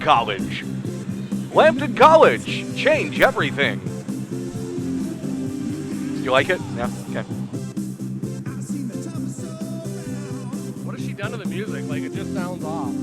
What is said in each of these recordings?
College. Lambton College. Change everything. You like it? Yeah? Okay. What has she done to the music? Like, it just sounds off.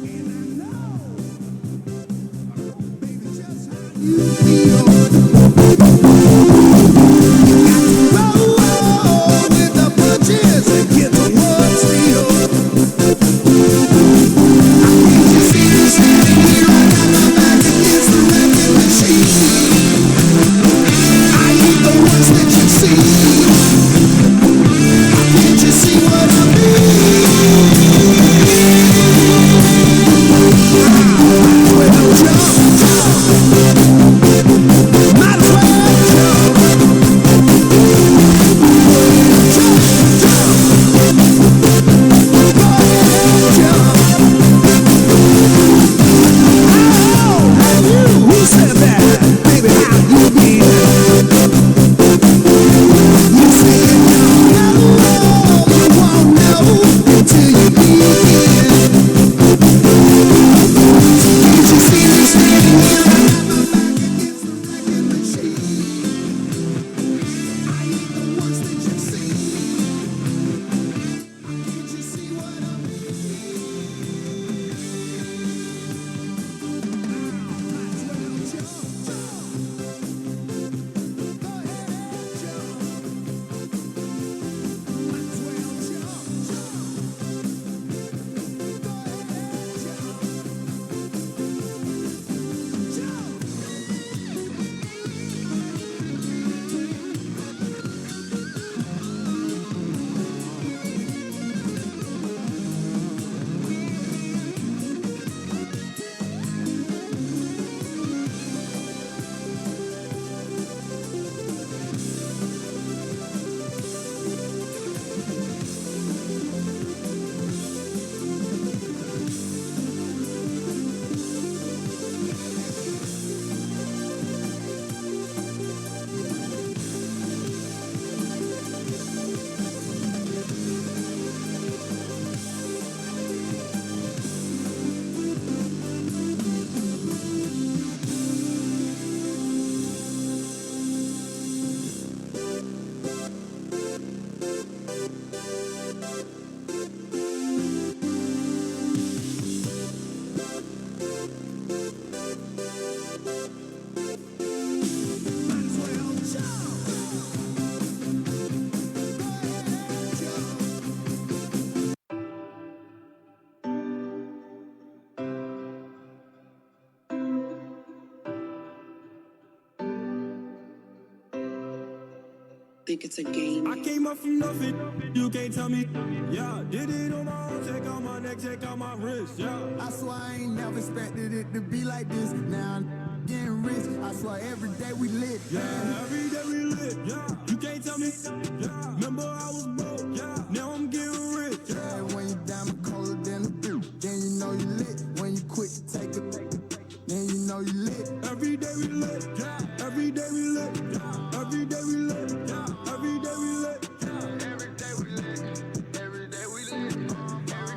Think it's a game. I came up from nothing, you can't tell me. Yeah, did it on my own, check out my neck, check out my wrist, yeah. I swear I ain't never expected it to be like this. Now I'm getting rich, I swear every day we lit. Yeah, every day we lit, yeah. You can't tell me, yeah. Remember I was broke, yeah. Now I'm getting rich, yeah. When you diamond colder than the blue, then you know you lit. When you quit to take it, then you know you lit. Every day we lit, yeah. Every day we lit, yeah. Every day we lit, yeah. Every day we lit, yeah. Every day we lit, every day we lit,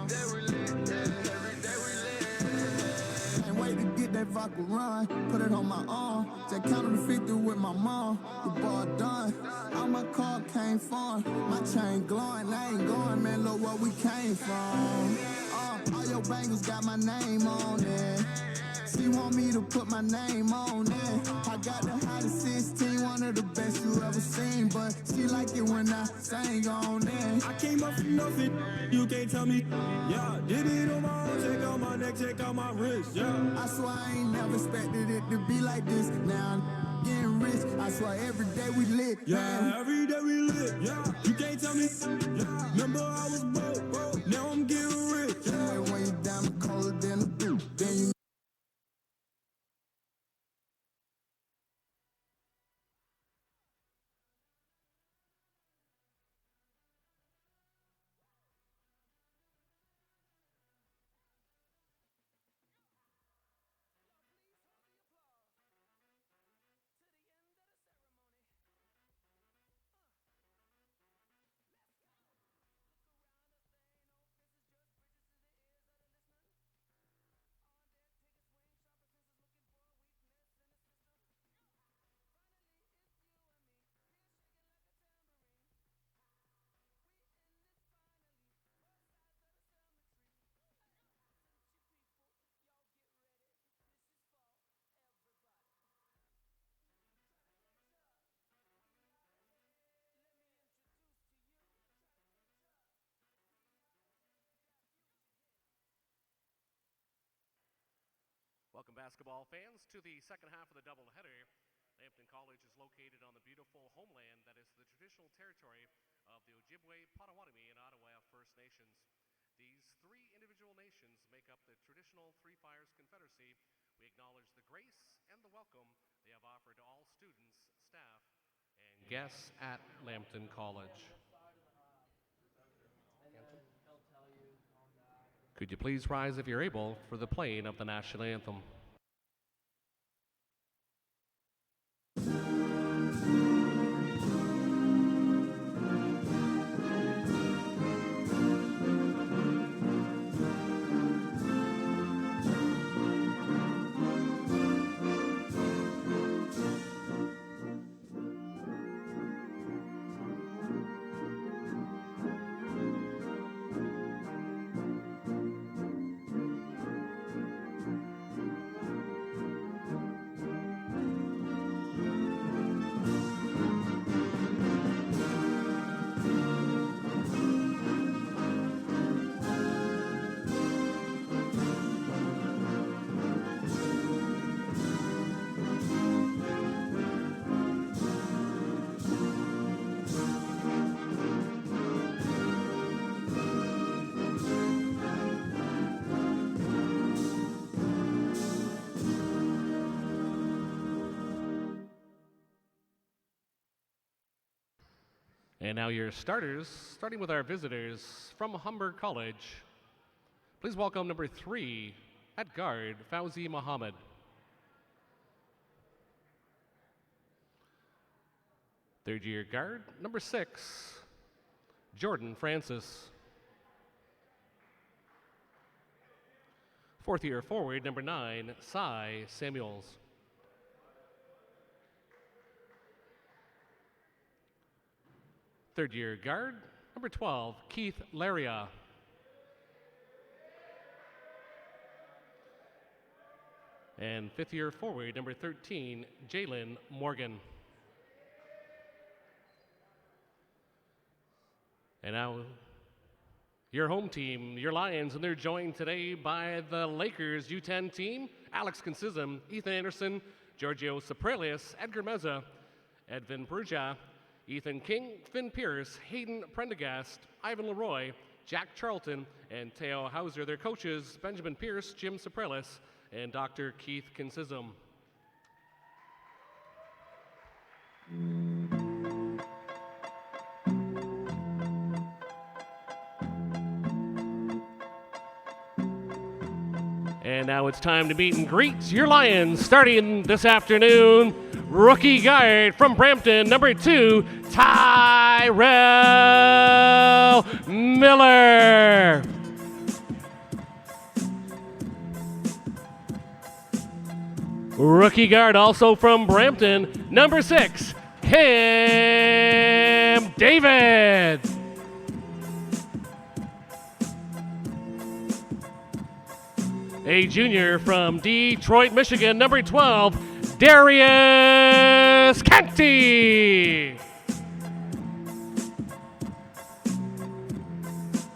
every day we lit, yeah. Every day we lit. Can't wait to get that vodka run, put it on my arm. Just counted to 50 with my mom. The ball done, all my car came from. My chain glowing, I ain't going, man. Look where we came from. All your bangles got my name on it. She want me to put my name on it. I got the hottest 16, one of the best you ever seen. But she like it when I sang on it. I came up from nothing, you can't tell me. Yeah, did it on my own, check out my neck, check out my wrist, yeah. I swear I ain't never expected it to be like this. Now I'm getting rich, I swear every day we lit. Yeah, every day we lit, yeah. You can't tell me, yeah. Remember I was broke, now I'm getting rich. Yeah, when you diamond colder than the blue, then you Welcome, basketball fans, to the second half of the doubleheader. Lambton College is located on the beautiful homeland that is the traditional territory of the Ojibwe, Potawatomi, and Ottawa First Nations. These three individual nations make up the traditional Three Fires Confederacy. We acknowledge the grace and the welcome they have offered to all students, staff, and guests at Lambton College. Could you please rise if you're able for the playing of the national anthem? And now your starters, starting with our visitors from Humber College. Please welcome number 3 at guard, Fauzi Muhammad. Third year guard, number 6, Jordan Francis. Fourth year forward, number 9, Cy Samuels. Third year guard, number 12, Keith Laria. And fifth year forward, number 13, Jalen Morgan. And now your home team, your Lions, and they're joined today by the Lakers U10 team, Alex Consism, Ethan Anderson, Giorgio Saprelius, Edgar Meza, Edvin Perugia, Ethan King, Finn Pierce, Hayden Prendergast, Ivan Leroy, Jack Charlton, and Teo Hauser. Their coaches, Benjamin Pierce, Jim Saprelis, and Dr. Keith Consism. And now it's time to meet and greet your Lions. Starting this afternoon, rookie guard from Brampton, number 2, Tyrell Miller. Rookie guard also from Brampton, number 6, Cam David. A junior from Detroit, Michigan, number 12, Darius Canty.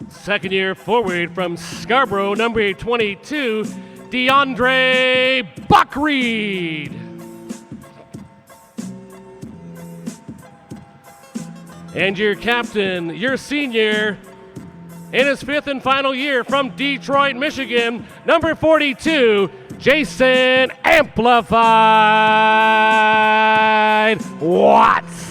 Second year forward from Scarborough, number 22, DeAndre Buckreed. And your captain, your senior, in his 5th and final year from Detroit, Michigan, number 42, Jason Amplified Watts.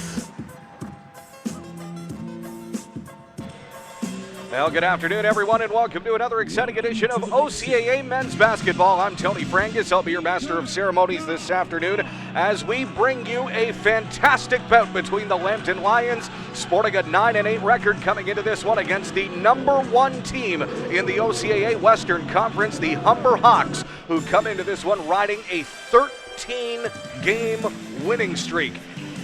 Well, good afternoon, everyone, and welcome to another exciting edition of OCAA Men's Basketball. I'm Tony Frangus. I'll be your master of ceremonies this afternoon as we bring you a fantastic bout between the Lambton Lions, sporting a 9-8 record coming into this one against the number 1 team in the OCAA Western Conference, the Humber Hawks, who come into this one riding a 13-game winning streak.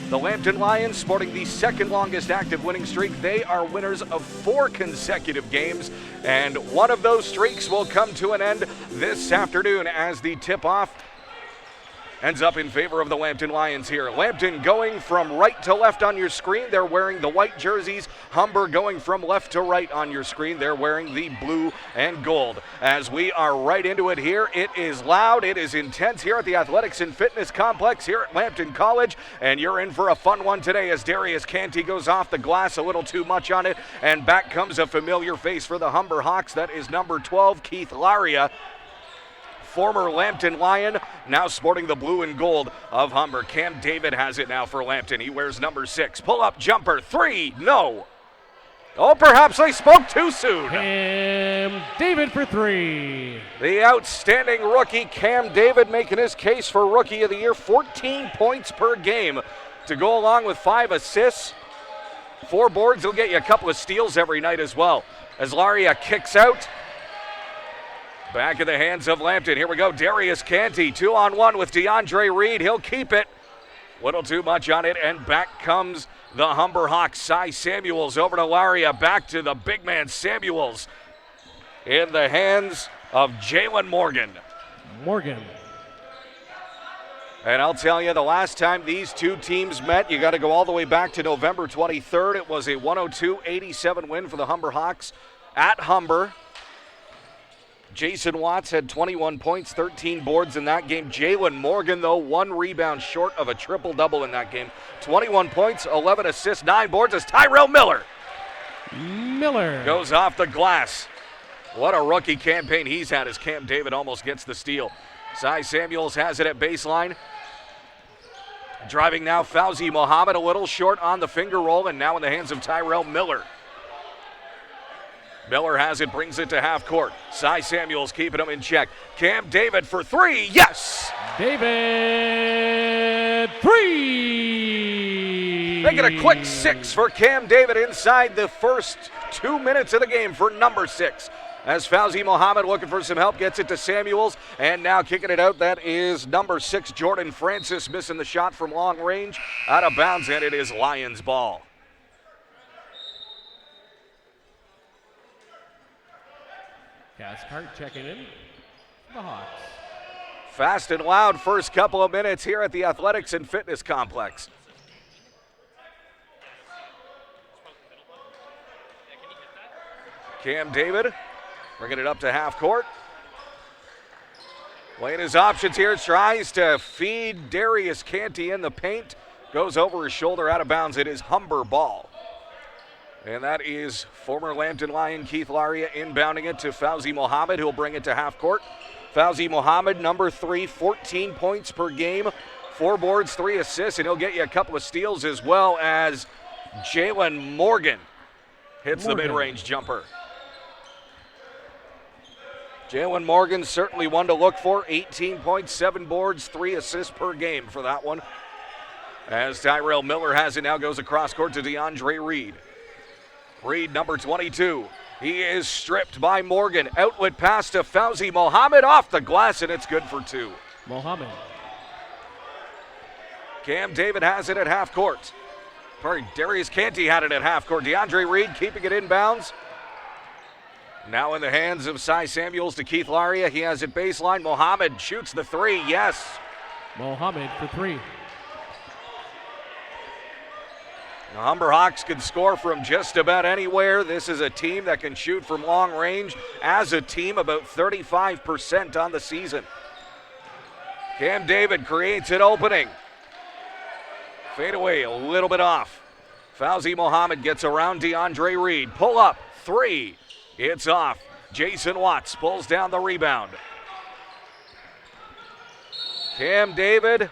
The Lambton Lions, sporting the second longest active winning streak, they are winners of 4 consecutive games, and one of those streaks will come to an end this afternoon as the tip-off ends up in favor of the Lambton Lions here. Lambton going from right to left on your screen. They're wearing the white jerseys. Humber going from left to right on your screen. They're wearing the blue and gold. As we are right into it here, it is loud, it is intense here at the Athletics and Fitness Complex here at Lambton College, and you're in for a fun one today as Darius Canty goes off the glass, a little too much on it, and back comes a familiar face for the Humber Hawks. That is number 12, Keith Laria, former Lambton Lion, now sporting the blue and gold of Humber. Cam David has it now for Lambton. He wears number 6. Pull-up jumper, 3, no. Oh, perhaps I spoke too soon. Cam David for 3. The outstanding rookie, Cam David, making his case for Rookie of the Year. 14 points per game to go along with 5 assists. 4 boards. He'll get you a couple of steals every night as well. As Laria kicks out. Back in the hands of Lambton. Here we go. Darius Canty, 2-on-1 with DeAndre Reed. He'll keep it. Little too much on it, and back comes the Humber Hawks. Cy Samuels over to Laria. Back to the big man Samuels. In the hands of Jalen Morgan. And I'll tell you, the last time these two teams met, you got to go all the way back to November 23rd. It was a 102-87 win for the Humber Hawks at Humber. Jason Watts had 21 points, 13 boards in that game. Jalen Morgan, though, 1 rebound short of a triple-double in that game. 21 points, 11 assists, 9 boards as Tyrell Miller goes off the glass. What a rookie campaign he's had as Cam David almost gets the steal. Cy Samuels has it at baseline. Driving now, Fauzi Mohammed, a little short on the finger roll, and now in the hands of Tyrell Miller. Miller has it, brings it to half court. Cy Samuels keeping him in check. Cam David for 3, yes! David, 3! Make it a quick 6 for Cam David inside the first 2 minutes of the game for number 6. As Fauzi Mohammed looking for some help, gets it to Samuels, and now kicking it out, that is number 6, Jordan Francis, missing the shot from long range, out of bounds, and it is Lions ball. Cathcart checking in for the Hawks. Fast and loud first couple of minutes here at the Athletics and Fitness Complex. Cam David bringing it up to half court. Weighing his options here, tries to feed Darius Canty in the paint. Goes over his shoulder, out of bounds. It is Humber ball. And that is former Lambton Lion Keith Laria inbounding it to Fauzi Mohammed, who'll bring it to half court. Fauzi Mohammed, number 3, 14 points per game, 4 boards, 3 assists, and he'll get you a couple of steals as well as Jalen Morgan hits the mid-range jumper. Jalen Morgan, certainly one to look for. 18 points, 7 boards, 3 assists per game for that one. As Tyrell Miller has it now, goes across court to DeAndre Reed. Reed, number 22. He is stripped by Morgan. Outlet pass to Fauzi Mohammed off the glass, and it's good for 2. Mohammed. Cam David has it at half court. Darius Canty had it at half court. DeAndre Reed keeping it inbounds. Now in the hands of Cy Samuels to Keith Laria. He has it baseline. Mohammed shoots the 3. Yes. Mohammed for 3. The Humber Hawks can score from just about anywhere. This is a team that can shoot from long range. As a team, about 35% on the season. Cam David creates an opening. Fade away, a little bit off. Fauzi Mohammed gets around DeAndre Reed. Pull up, 3. It's off. Jason Watts pulls down the rebound. Cam David.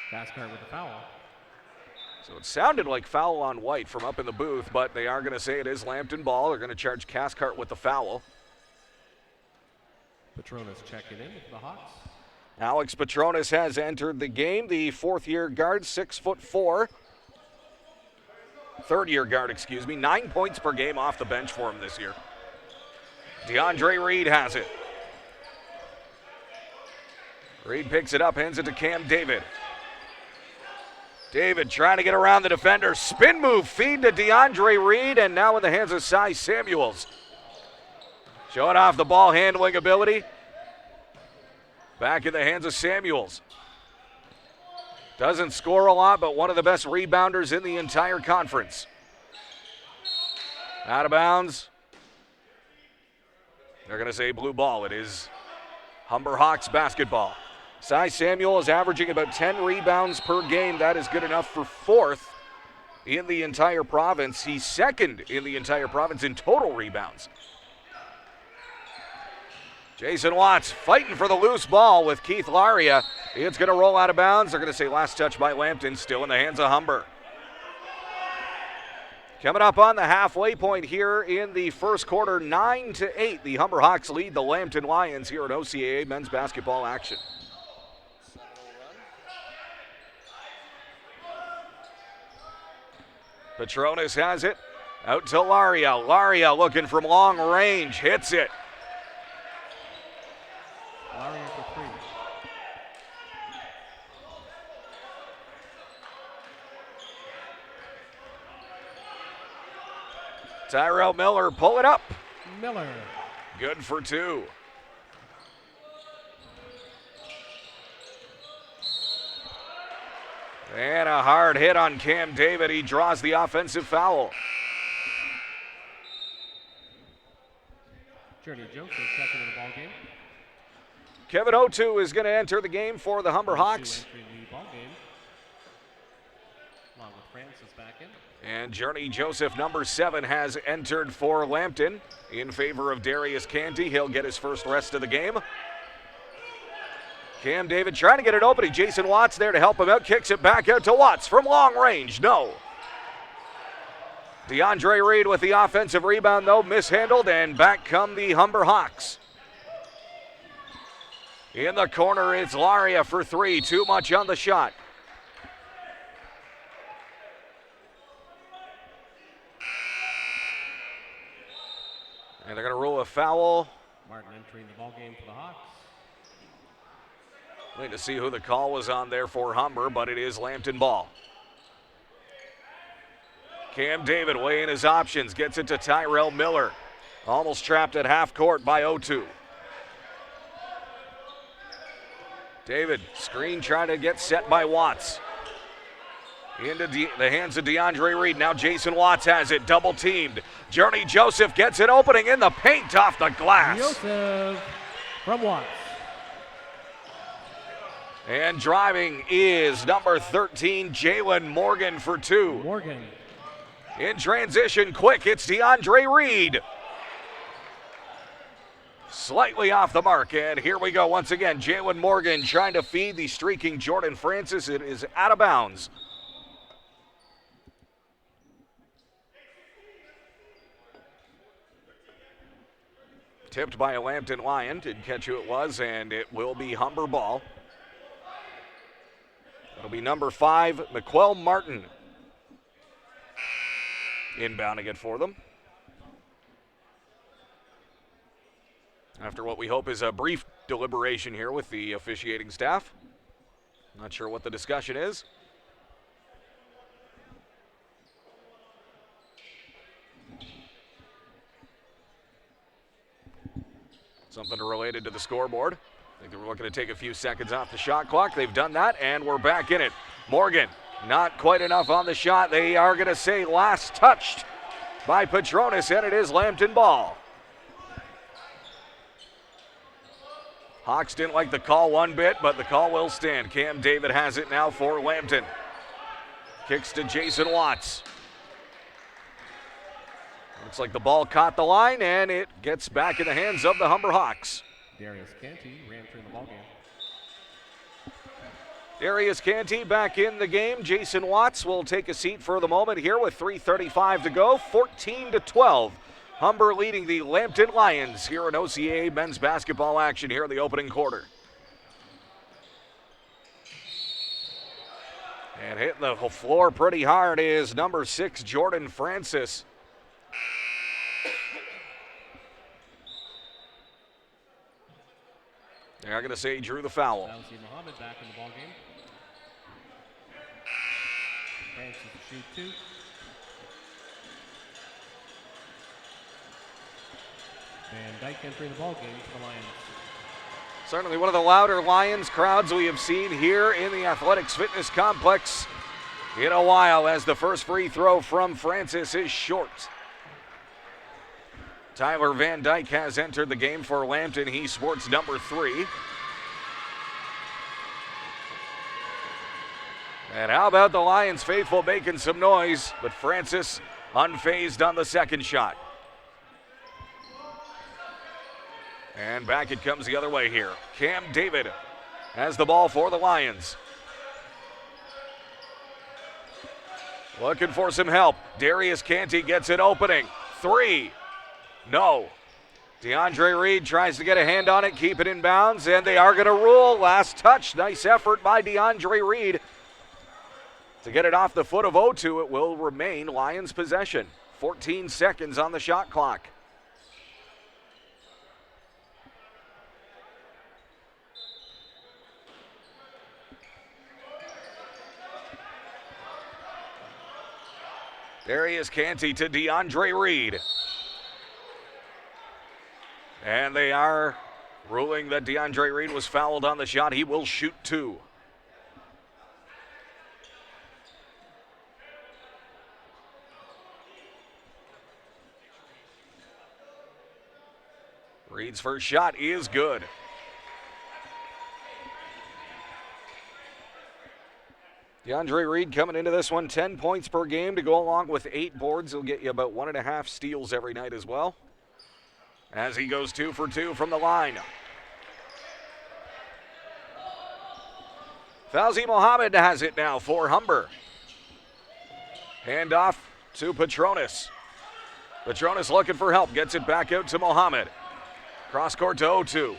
Cathcart with the foul. So it sounded like foul on White from up in the booth, but they are going to say it is Lambton ball. They're going to charge Cathcart with the foul. Petronas checking in for the Hawks. Alex Petronas has entered the game. The 4th-year guard, 6'4". 3rd-year guard, 9 points per game off the bench for him this year. DeAndre Reed has it. Reed picks it up, hands it to Cam David. David trying to get around the defender. Spin move, feed to DeAndre Reed, and now in the hands of Cy Samuels. Showing off the ball handling ability. Back in the hands of Samuels. Doesn't score a lot, but one of the best rebounders in the entire conference. Out of bounds. They're going to say blue ball. It is Humber Hawks basketball. Cy Samuel is averaging about 10 rebounds per game. That is good enough for fourth in the entire province. He's second in the entire province in total rebounds. Jason Watts fighting for the loose ball with Keith Laria. It's going to roll out of bounds. They're going to say last touch by Lambton, still in the hands of Humber. Coming up on the halfway point here in the first quarter, 9-8. The Humber Hawks lead the Lambton Lions here at OCAA men's basketball action. Petronas has it. Out to Laria. Laria looking from long range. Hits it. Laria for three. Tyrell Miller pull it up. Miller. Good for two. And a hard hit on Cam David. He draws the offensive foul. Journey Joseph checking in the ball game. Kevin Otu is going to enter the game for the Humber Hawks. Entering the ball game. Along with Francis back in. And Journey Joseph, number 7, has entered for Lambton in favor of Darius Canty. He'll get his first rest of the game. Cam David trying to get it open. Jason Watts there to help him out. Kicks it back out to Watts from long range. No. DeAndre Reed with the offensive rebound, though, mishandled, and back come the Humber Hawks. In the corner, it's Laria for 3. Too much on the shot. And they're going to rule a foul. Martin entering the ball game for the Hawks. Waiting to see who the call was on there for Humber, but it is Lambton ball. Cam David weighing his options, gets it to Tyrell Miller. Almost trapped at half court by O2. David, screen trying to get set by Watts. Into the hands of DeAndre Reed. Now Jason Watts has it, double teamed. Journey Joseph gets it opening in the paint off the glass. Joseph from Watts. And driving is number 13, Jalen Morgan for 2. Morgan. In transition, quick, it's DeAndre Reed. Slightly off the mark, and here we go once again. Jalen Morgan trying to feed the streaking Jordan Francis. It is out of bounds. Tipped by a Lambton Lion. Didn't catch who it was, and it will be Humber ball. It'll be number 5, McQuell Martin. Inbounding it for them. After what we hope is a brief deliberation here with the officiating staff. Not sure what the discussion is. Something related to the scoreboard. I think they were looking to take a few seconds off the shot clock. They've done that, and we're back in it. Morgan, not quite enough on the shot. They are going to say last touched by Petronas, and it is Lambton ball. Hawks didn't like the call one bit, but the call will stand. Cam David has it now for Lambton. Kicks to Jason Watts. Looks like the ball caught the line, and it gets back in the hands of the Humber Hawks. Darius Canty re-entering the ball game. Darius Canty back in the game. Jason Watts will take a seat for the moment here with 3:35 to go. 14-12. Humber leading the Lambton Lions here in OCAA men's basketball action here in the opening quarter. And hitting the floor pretty hard is number 6, Jordan Francis. They're going to say he drew the foul. Muhammad back in the ball game. Francis to shoot 2. Van Dyke entering the ball game for the Lions. Certainly one of the louder Lions crowds we have seen here in the Athletics Fitness Complex in a while, as the first free throw from Francis is short. Tyler Van Dyke has entered the game for Lambton. He sports number 3. And how about the Lions faithful making some noise, but Francis unfazed on the second shot. And back it comes the other way here. Cam David has the ball for the Lions. Looking for some help. Darius Canty gets it opening. 3. No. DeAndre Reed tries to get a hand on it, keep it in bounds, and they are going to rule. Last touch. Nice effort by DeAndre Reed to get it off the foot of O2. It will remain Lions possession. 14 seconds on the shot clock. Darius Canty to DeAndre Reed. And they are ruling that DeAndre Reed was fouled on the shot. He will shoot 2. Reed's first shot is good. DeAndre Reed coming into this one, 10 points per game to go along with 8 boards. He'll get you about 1.5 steals every night as well, as he goes 2 for 2 from the line. Fauzi Mohammed has it now for Humber. Hand off to Petronas. Petronas looking for help, gets it back out to Mohammed. Cross court to O2.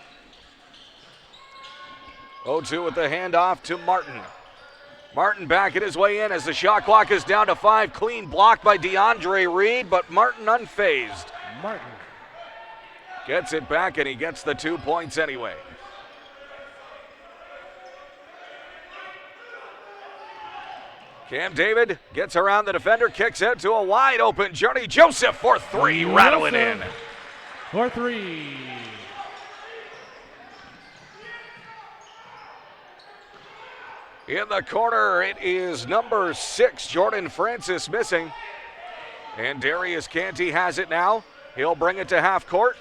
O2 with the handoff to Martin. Martin backing his way in as the shot clock is down to 5. Clean block by DeAndre Reed, but Martin unfazed. Martin gets it back, and he gets the 2 points anyway. Cam David gets around the defender, kicks out to a wide open Journey Joseph for 3, rattling in. For 3. In the corner, it is number 6, Jordan Francis, missing. And Darius Canty has it now. He'll bring it to half court.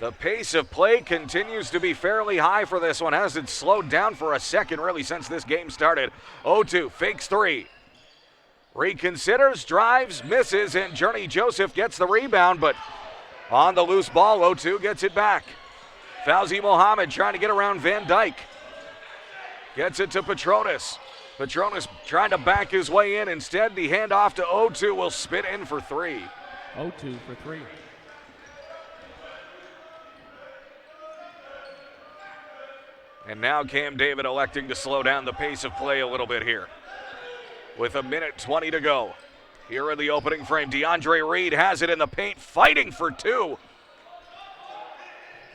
The pace of play continues to be fairly high for this one. Hasn't slowed down for a second, really, since this game started. O2 fakes 3. Reconsiders, drives, misses, and Journey Joseph gets the rebound, but on the loose ball, O2 gets it back. Fauzi Mohammed trying to get around Van Dyke. Gets it to Petronas. Petronas trying to back his way in. Instead, the handoff to O2 will spit in for 3. O2 for 3. And now Cam David electing to slow down the pace of play a little bit here. With 1:20 to go. Here in the opening frame, DeAndre Reed has it in the paint, fighting for 2.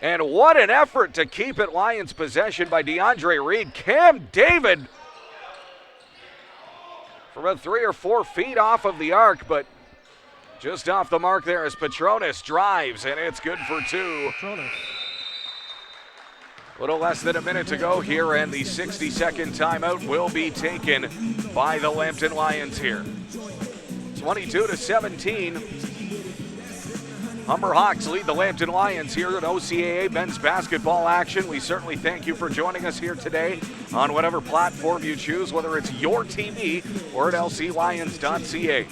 And what an effort to keep it Lions possession by DeAndre Reed. Cam David from about 3 or 4 feet off of the arc, but just off the mark there as Petronas drives, and it's good for 2. Petronas. A little less than a minute to go here, and the 60-second timeout will be taken by the Lambton Lions here. 22-17. Humber Hawks lead the Lambton Lions here at OCAA men's basketball action. We certainly thank you for joining us here today on whatever platform you choose, whether it's your TV or at lclions.ca.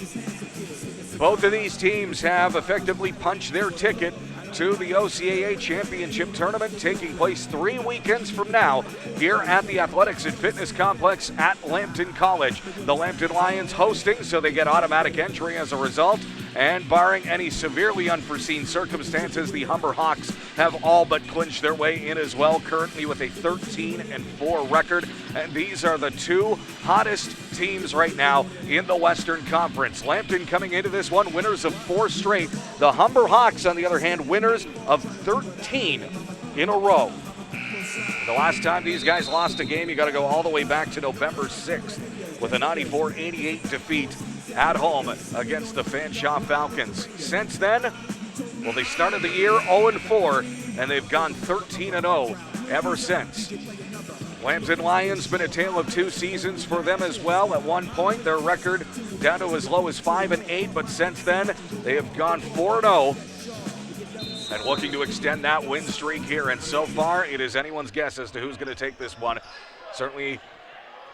Both of these teams have effectively punched their ticket to the OCAA Championship Tournament, taking place 3 weekends from now here at the Athletics and Fitness Complex at Lambton College. The Lambton Lions hosting, so they get automatic entry as a result. And barring any severely unforeseen circumstances, the Humber Hawks have all but clinched their way in as well, currently with a 13-4 record. And these are the 2 hottest teams right now in the Western Conference. Lambton coming into this one winners of 4 straight. The Humber Hawks, on the other hand, winners of 13 in a row. The last time these guys lost a game, you got to go all the way back to November 6th. with a 94-88 defeat at home against the Fanshawe Falcons. Since then, well, they started the year 0-4, and they've gone 13-0 ever since. Lambton Lions been a tale of two seasons for them as well. At one point, their record down to as low as 5-8, but since then, they have gone 4-0 and looking to extend that win streak here. And so far, it is anyone's guess as to who's going to take this one. Certainly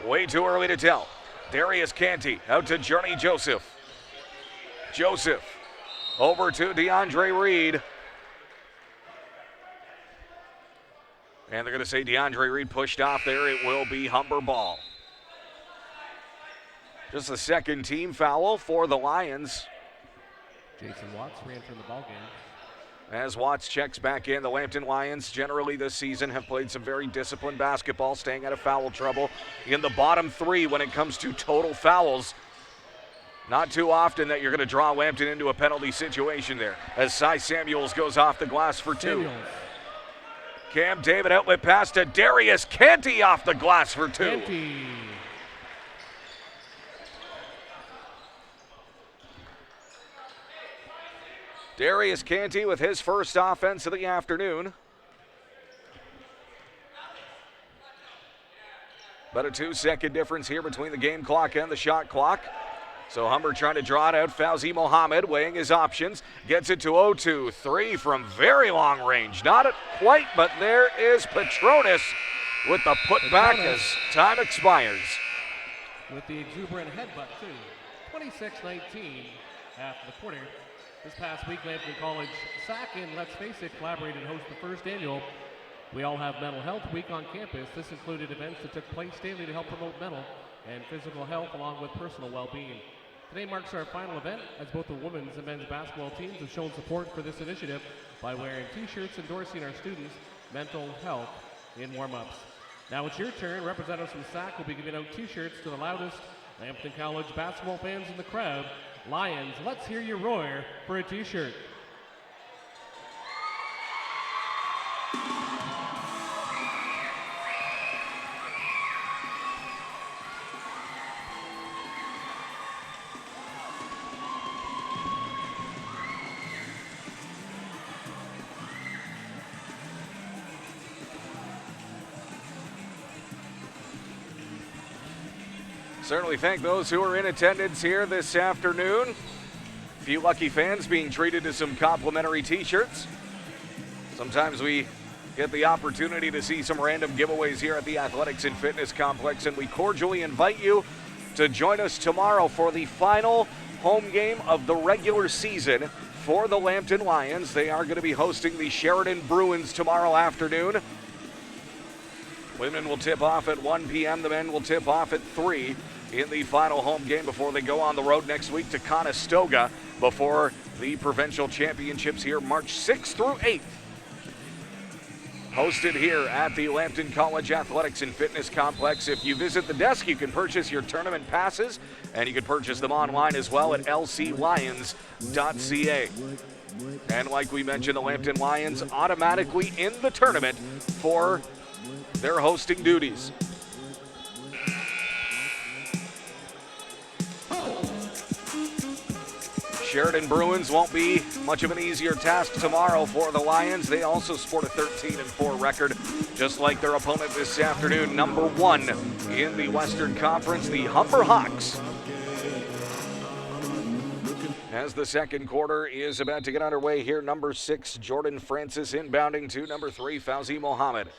way too early to tell. Darius Canty out to Journey Joseph. Joseph over to DeAndre Reed. And they're going to say DeAndre Reed pushed off there. It will be Humber ball. Just a second team foul for the Lions. Jason Watts ran from the ball game. As Watts checks back in, the Lambton Lions generally this season have played some very disciplined basketball, staying out of foul trouble in the bottom three when it comes to total fouls. Not too often that you're going to draw Lambton into a penalty situation there, as Cy Samuels goes off the glass for two. Cam David outlet pass to Darius Canty off the glass for two. Canty. Darius Canty with his first offense of the afternoon. About a 2-second difference here between the game clock and the shot clock. So Humber trying to draw it out. Fauzi Mohammed weighing his options. Gets it to 0-2-3 from very long range. Not quite, but there is Petronas with the putback as time expires. With the exuberant headbutt, too. 26-19 after the quarter. This past week, Lambton College SAC and Let's Face It collaborated to host the first annual We All Have Mental Health Week on campus. This included events that took place daily to help promote mental and physical health along with personal well-being. Today marks our final event as both the women's and men's basketball teams have shown support for this initiative by wearing t-shirts endorsing our students' mental health in warm-ups. Now it's your turn. Representatives from SAC will be giving out t-shirts to the loudest Lambton College basketball fans in the crowd. Lions, let's hear you roar for a t-shirt. Certainly thank those who are in attendance here this afternoon. A few lucky fans being treated to some complimentary t-shirts. Sometimes we get the opportunity to see some random giveaways here at the Athletics and Fitness Complex, and we cordially invite you to join us tomorrow for the final home game of the regular season for the Lambton Lions. They are going to be hosting the Sheridan Bruins tomorrow afternoon. Women will tip off at 1 p.m. The men will tip off at 3 in the final home game before they go on the road next week to Conestoga before the provincial championships here March 6th through 8th. Hosted here at the Lambton College Athletics and Fitness Complex. If you visit the desk, you can purchase your tournament passes, and you can purchase them online as well at lclions.ca. And like we mentioned, the Lambton Lions automatically in the tournament for their hosting duties. Sheridan Bruins won't be much of an easier task tomorrow for the Lions. They also sport a 13-4 record, just like their opponent this afternoon, number 1 in the Western Conference, the Humber Hawks. As the second quarter is about to get underway here, number 6, Jordan Francis inbounding to number 3, Fauzi Mohammed.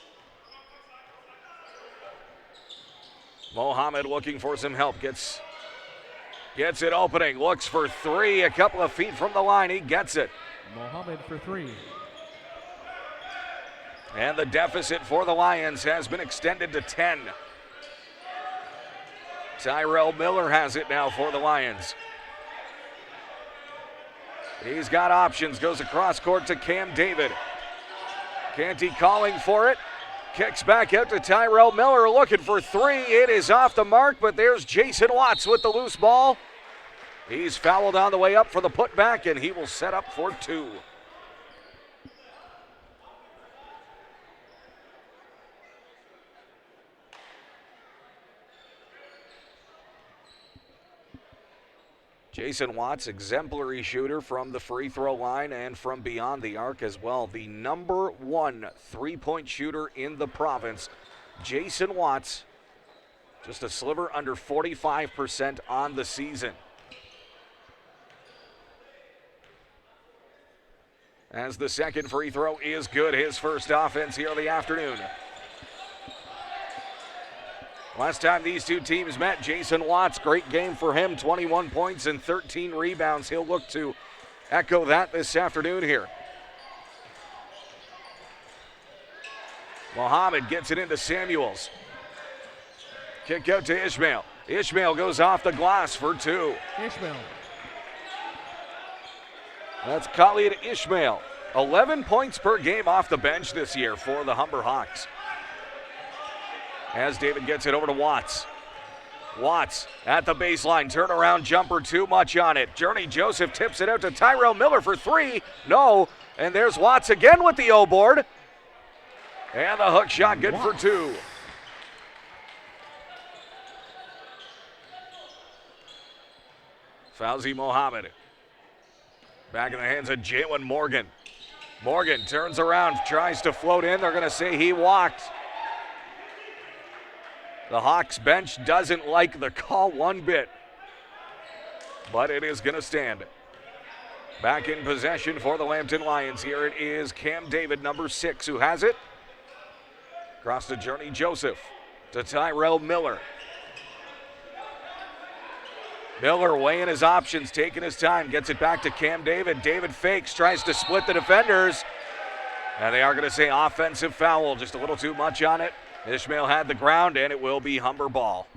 Mohammed looking for some help, gets it opening, looks for 3, a couple of feet from the line, he gets it. Mohammed for 3. And the deficit for the Lions has been extended to 10. Tyrell Miller has it now for the Lions. He's got options, goes across court to Cam David. Canty calling for it. Kicks back out to Tyrell Miller looking for 3. It is off the mark, but there's Jason Watts with the loose ball. He's fouled on the way up for the putback, and he will set up for 2. Jason Watts, exemplary shooter from the free throw line and from beyond the arc as well. The number one three-point shooter in the province. Jason Watts, just a sliver under 45% on the season. As the second free throw is good, his first offense here in the afternoon. Last time these two teams met, Jason Watts, great game for him, 21 points and 13 rebounds. He'll look to echo that this afternoon here. Mohammed gets it into Samuels. Kick out to Ishmael. Ishmael goes off the glass for two. Ishmael. That's Khalid Ishmael. 11 points per game off the bench this year for the Humber Hawks. As David gets it over to Watts. Watts at the baseline, turnaround jumper, too much on it. Journey Joseph tips it out to Tyrell Miller for three. No, and there's Watts again with the O board. And the hook shot good for two. Fauzi Mohammed. Back in the hands of Jalen Morgan. Morgan turns around, tries to float in. They're going to say he walked. The Hawks bench doesn't like the call one bit, but it is going to stand. Back in possession for the Lambton Lions. Here it is Cam David, number 6, who has it. Across to Journey Joseph, to Tyrell Miller. Miller weighing his options, taking his time, gets it back to Cam David. David fakes, tries to split the defenders. And they are going to say offensive foul, just a little too much on it. Ishmael had the ground, and it will be Humber ball.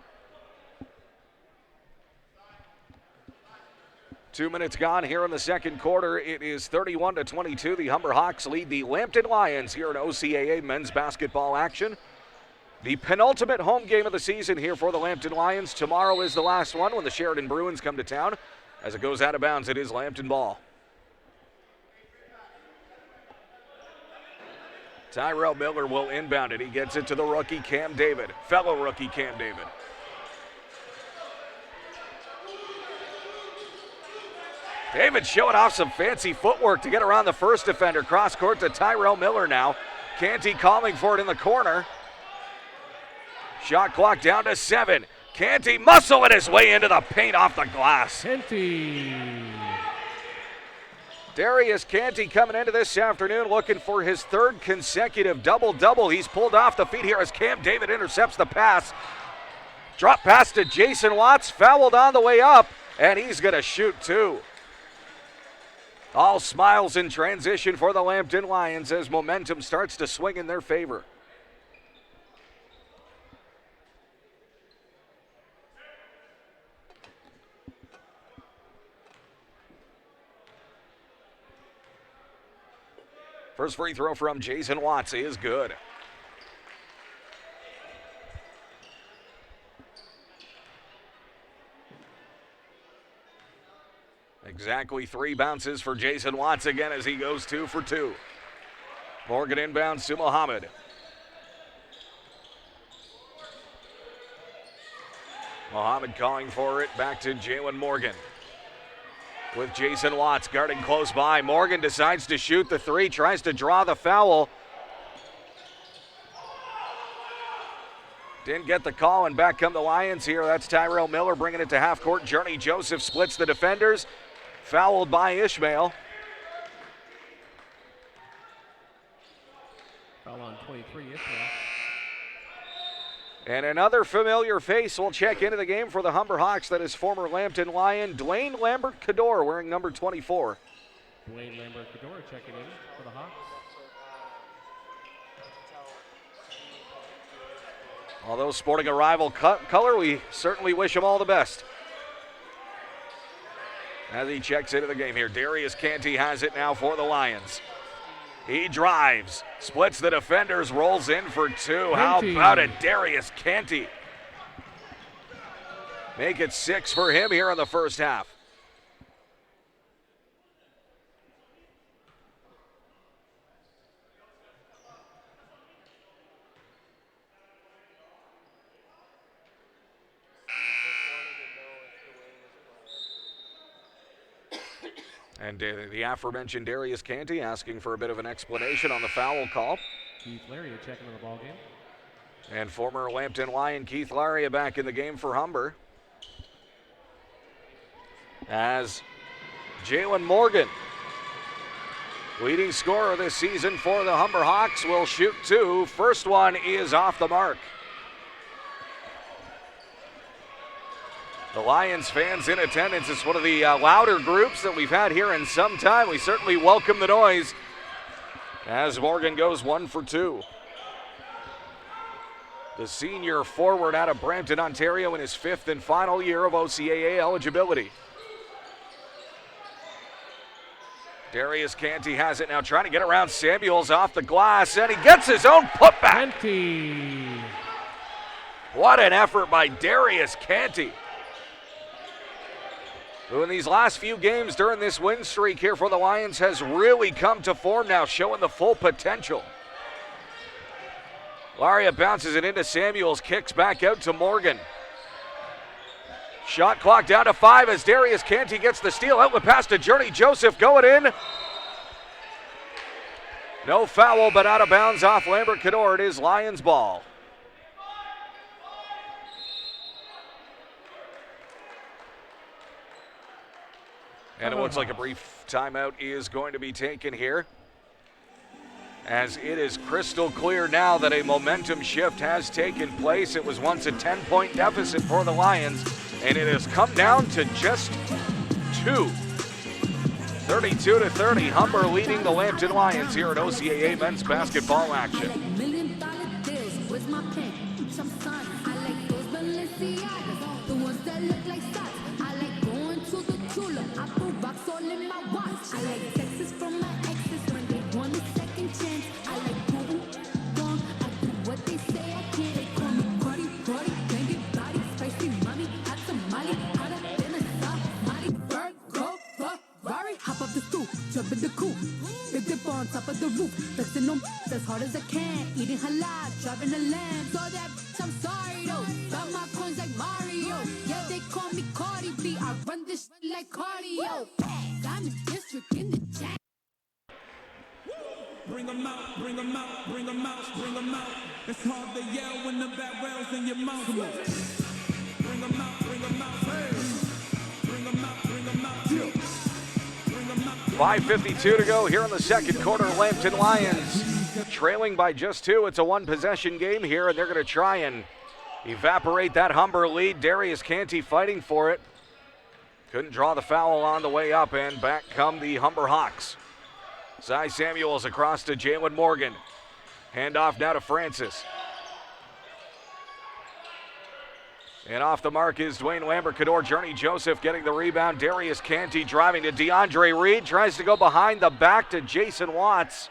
2 minutes gone here in the second quarter. It is 31-22. The Humber Hawks lead the Lambton Lions here in OCAA men's basketball action. The penultimate home game of the season here for the Lambton Lions. Tomorrow is the last one when the Sheridan Bruins come to town. As it goes out of bounds, it is Lambton ball. Tyrell Miller will inbound it. He gets it to the rookie Cam David, fellow rookie Cam David. David showing off some fancy footwork to get around the first defender. Cross court to Tyrell Miller now. Canty calling for it in the corner. Shot clock down to 7. Canty muscling his way into the paint off the glass. Canty. Darius Canty coming into this afternoon looking for his third consecutive double-double. He's pulled off the feet here as Cam David intercepts the pass. Drop pass to Jason Watts, fouled on the way up, and he's going to shoot two. All smiles in transition for the Lambton Lions as momentum starts to swing in their favor. First free throw from Jason Watts is good. Exactly 3 bounces for Jason Watts again as he goes 2 for 2. Morgan inbounds to Mohammed. Mohammed calling for it back to Jalen Morgan. With Jason Watts guarding close by. Morgan decides to shoot the 3, tries to draw the foul. Didn't get the call, and back come the Lions here. That's Tyrell Miller bringing it to half court. Journey Joseph splits the defenders. Fouled by Ishmael. Foul on 23, Ishmael. And another familiar face will check into the game for the Humber Hawks. That is former Lambton Lion Dwayne Lambert-Cador wearing number 24. Dwayne Lambert-Cador checking in for the Hawks. Although sporting a rival color, we certainly wish him all the best. As he checks into the game here, Darius Canty has it now for the Lions. He drives, splits the defenders, rolls in for 2. How about it, Darius Canty? Make it 6 for him here in the first half. And the aforementioned Darius Canty asking for a bit of an explanation on the foul call. Keith Laria checking in the ball game. And former Lambton Lion Keith Laria back in the game for Humber. As Jalen Morgan, leading scorer this season for the Humber Hawks, will shoot two. First one is off the mark. The Lions fans in attendance. It's one of the louder groups that we've had here in some time. We certainly welcome the noise as Morgan goes 1 for 2. The senior forward out of Brampton, Ontario, in his 5th and final year of OCAA eligibility. Darius Canty has it now, trying to get around Samuels off the glass, and he gets his own putback. Canty. What an effort by Darius Canty, who in these last few games during this win streak here for the Lions has really come to form now, showing the full potential. Laria bounces it into Samuels, kicks back out to Morgan. Shot clock down to 5 as Darius Canty gets the steal. Outlet pass to Journey Joseph going in. No foul, but out of bounds off Lambert Cador. It is Lions ball. And it looks like a brief timeout is going to be taken here, as it is crystal clear now that a momentum shift has taken place. It was once a 10-point deficit for the Lions, and it has come down to just 2. 32-30, Humber leading the Lambton Lions here at OCAA men's basketball action. I like Texas from my exes when they want a second chance. I like moving wrong. I do what they say I can't. They call me Cardi, bang it, body, spicy mommy, hot tamale, hotter than a Somali. Virgo, Ferrari, hop up the stool, jump in the coupe, big dip on top of the roof, flexing them as hard as I can, eating halal, driving a lamb. So that I'm sorry though, got my coins like Mario. Yeah, they call me Cardi B. I run this like cardio. I'm in district in the jack. Bring 'em out, bring 'em out, bring 'em out, bring 'em out. It's hard to yell when the bat rails in your mouth. Come on. Bring 'em out, bring 'em out, hey. Bring 'em out, bring 'em out, yeah. Bring 'em out. 5:52 to go here in the second quarter. Lambton Lions trailing by just 2. It's a one-possession game here, and they're going to try and evaporate that Humber lead. Darius Canty fighting for it. Couldn't draw the foul on the way up, and back come the Humber Hawks. Cy Samuels across to Jalen Morgan. Handoff now to Francis. And off the mark is Dwayne Lambert-Cador. Journey Joseph getting the rebound. Darius Canty driving to DeAndre Reed. Tries to go behind the back to Jason Watts.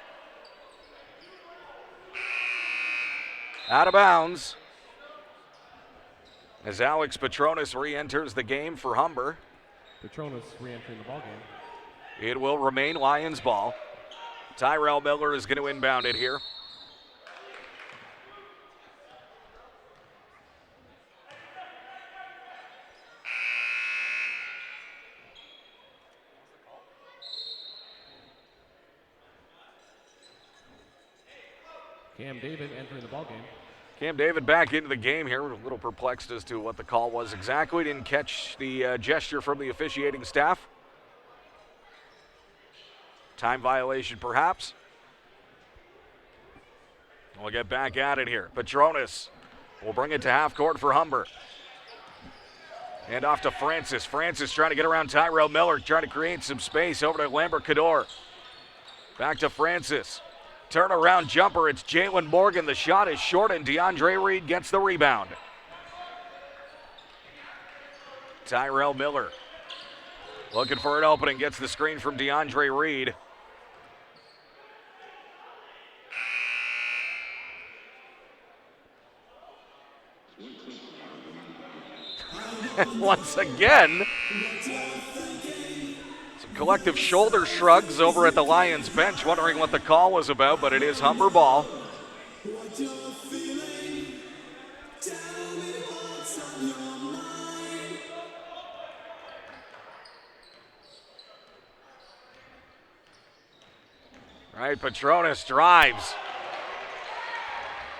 Out of bounds, as Alex Petronas re-enters the game for Humber. Petronas re-entering the ball game. It will remain Lions ball. Tyrell Miller is going to inbound it here. Cam David entering the ball game. Cam David back into the game here. A little perplexed as to what the call was exactly. Didn't catch the gesture from the officiating staff. Time violation, perhaps. We'll get back at it here. Petronas will bring it to half court for Humber. And off to Francis. Francis trying to get around Tyrell Miller, trying to create some space over to Lambert-Cador. Back to Francis. Turnaround jumper. It's Jalen Morgan. The shot is short, and DeAndre Reed gets the rebound. Tyrell Miller looking for an opening. Gets the screen from DeAndre Reed. And once again, some collective shoulder shrugs over at the Lions bench, wondering what the call was about, but it is Humber ball. Right, Petronas drives.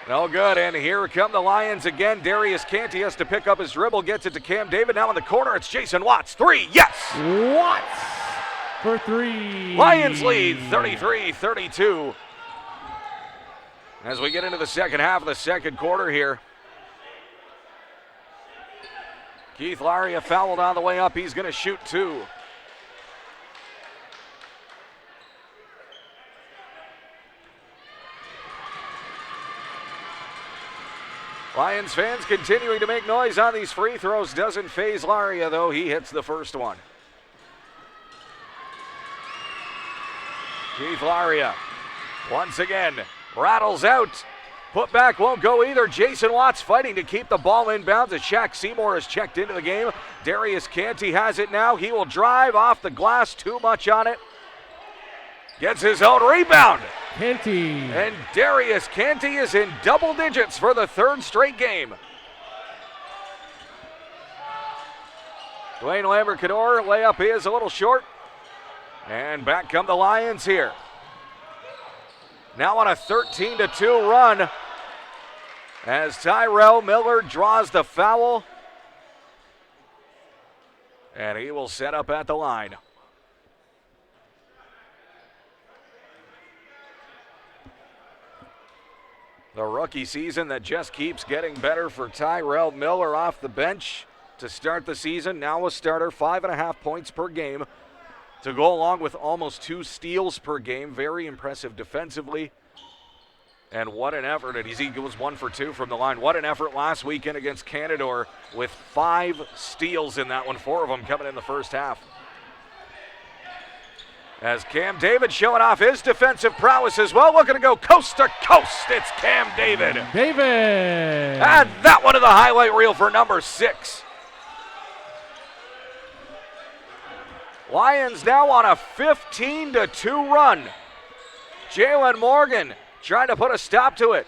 No good, and here come the Lions again. Darius Canty has to pick up his dribble, gets it to Cam David. Now in the corner, it's Jason Watts. 3, yes! Watts for 3. Lions lead 33-32. As we get into the second half of the second quarter here. Keith Laria fouled on the way up. He's going to shoot 2. Lions fans continuing to make noise on these free throws. Doesn't faze Laria, though. He hits the first one. Keith Laria, once again, rattles out. Put back won't go either. Jason Watts fighting to keep the ball inbounds as Shaq Seymour has checked into the game. Darius Canty has it now. He will drive off the glass. Too much on it. Gets his own rebound. Canty. And Darius Canty is in double digits for the 3rd straight game. Dwayne Lambert-Cador layup is a little short. And back come the Lions here. Now on a 13-2 run as Tyrell Miller draws the foul. And he will set up at the line. The rookie season that just keeps getting better for Tyrell Miller off the bench to start the season. Now a starter, 5.5 points per game to go along with almost 2 steals per game. Very impressive defensively. And what an effort. And he was 1 for 2 from the line. What an effort last weekend against Canadore with 5 steals in that one, 4 of them coming in the first half. As Cam David showing off his defensive prowess as well, looking to go coast to coast. It's Cam David. Add that one to the highlight reel for number 6. Lions now on a 15-2 run. Jalen Morgan trying to put a stop to it.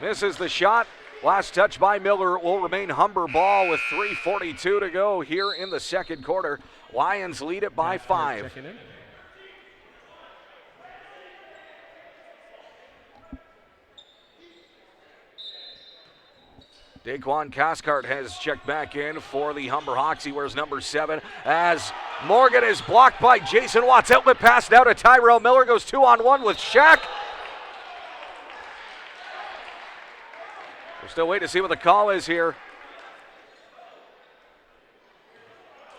Misses the shot. Last touch by Miller. It will remain Humber ball with 3:42 to go here in the second quarter. Lions lead it by 5. Daquan Cathcart has checked back in for the Humber Hawks. He wears number 7 as Morgan is blocked by Jason Watts. Outlet pass now to Tyrell Miller. Goes 2-on-1 with Shaq. We're still waiting to see what the call is here.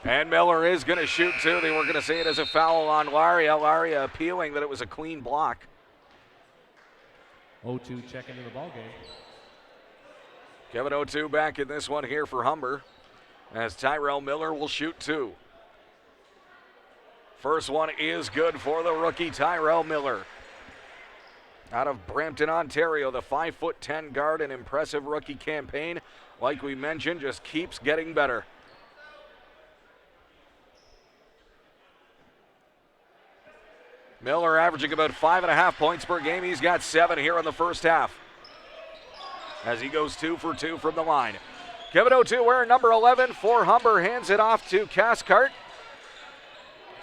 And Miller is going to shoot 2. They were going to say it as a foul on Laria. Laria appealing that it was a clean block. 0-2 check into the ball game. Kevin O2 back in this one here for Humber as Tyrell Miller will shoot 2. First one is good for the rookie Tyrell Miller. Out of Brampton, Ontario, the 5'10" guard, an impressive rookie campaign. Like we mentioned, just keeps getting better. Miller averaging about 5.5 points per game. He's got 7 here in the first half as he goes 2 for 2 from the line. Kevin O2 wearing number 11 for Humber, hands it off to Cathcart.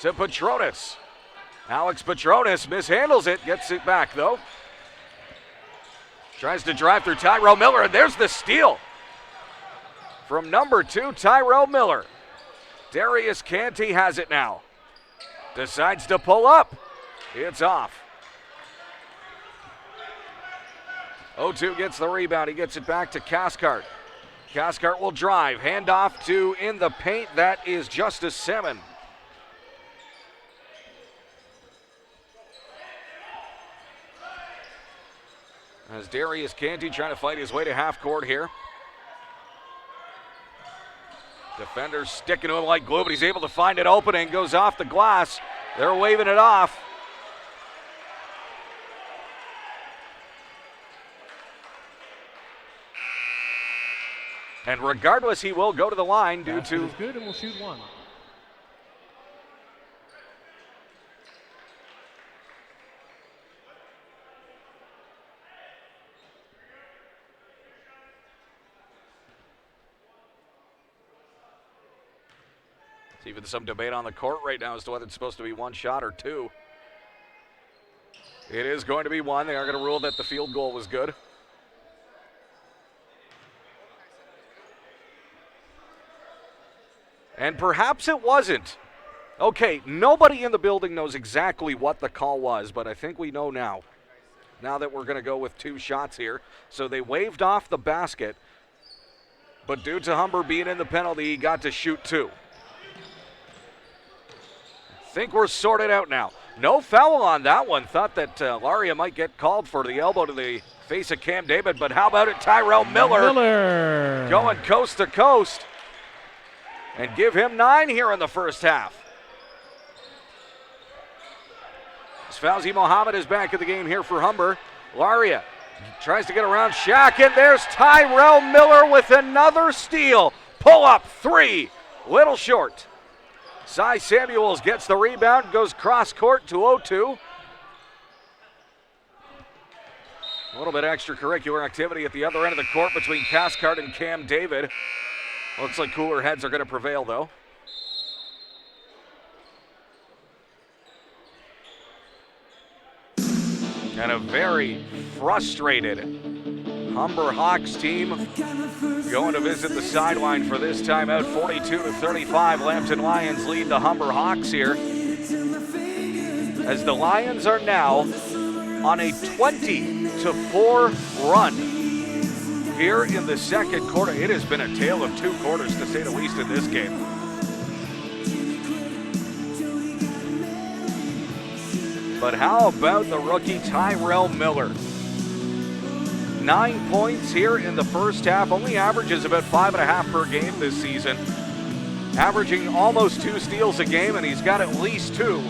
To Petronas. Alex Petronas mishandles it, gets it back though. Tries to drive through Tyrell Miller, and there's the steal from number 2, Tyrell Miller. Darius Canty has it now. Decides to pull up. It's off. O2 gets the rebound. He gets it back to Cathcart. Cathcart will drive. Hand off to in the paint. That is Justice Salmon. As Darius Canty trying to fight his way to half court here. Defenders sticking to him like glue, but he's able to find an opening. Goes off the glass. They're waving it off. And regardless, he will go to the line due to... Is good and we'll shoot 1. There's even some debate on the court right now as to whether it's supposed to be 1 shot or 2. It is going to be one. They are going to rule that the field goal was good. And perhaps it wasn't. Okay, nobody in the building knows exactly what the call was, but I think we know now. Now that we're going to go with 2 shots here. So they waved off the basket, but due to Humber being in the penalty, he got to shoot 2. I think we're sorted out now. No foul on that one. Thought that Laria might get called for the elbow to the face of Cam David, but how about it, Tyrell Miller going coast to coast, and give him 9 here in the first half. Fauzi Mohammed is back in the game here for Humber. Laria tries to get around Shaq, and there's Tyrell Miller with another steal. Pull up 3, little short. Cy Samuels gets the rebound, goes cross court to 0-2. A little bit extracurricular activity at the other end of the court between Cathcart and Cam David. Looks like cooler heads are going to prevail, though. And a very frustrated Humber Hawks team going to visit the sideline for this timeout. 42-35, Lambton Lions lead the Humber Hawks here, as the Lions are now on a 20-4 run here in the second quarter. It has been a tale of 2 quarters, to say the least, in this game. But how about the rookie Tyrell Miller? 9 points here in the first half, only averages about 5.5 per game this season. Averaging almost 2 steals a game, and he's got at least 2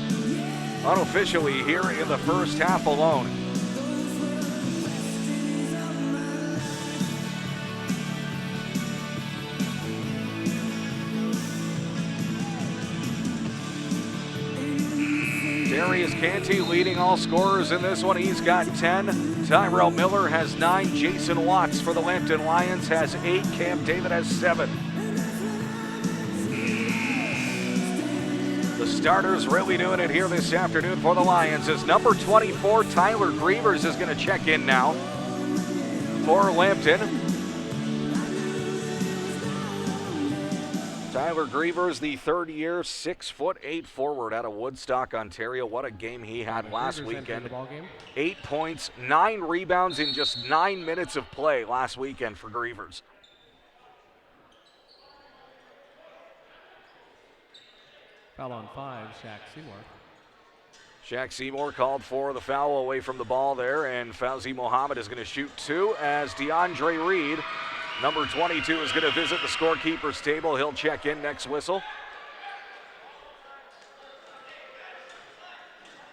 unofficially here in the first half alone. Darius Canty leading all scorers in this one. He's got 10. Tyrell Miller has 9. Jason Watts for the Lambton Lions has 8. Cam David has 7. The starters really doing it here this afternoon for the Lions, as number 24, Tyler Grievers, is going to check in now for Lambton. Tyler Grievers, the third-year, 6'8" forward out of Woodstock, Ontario. What a game he had last weekend. 8 points, 9 rebounds in just 9 minutes of play last weekend for Grievers. Foul on 5, Shaq Seymour. Shaq Seymour called for the foul away from the ball there, and Fauzi Mohammed is going to shoot 2 as DeAndre Reed, number 22, is going to visit the scorekeeper's table. He'll check in next whistle.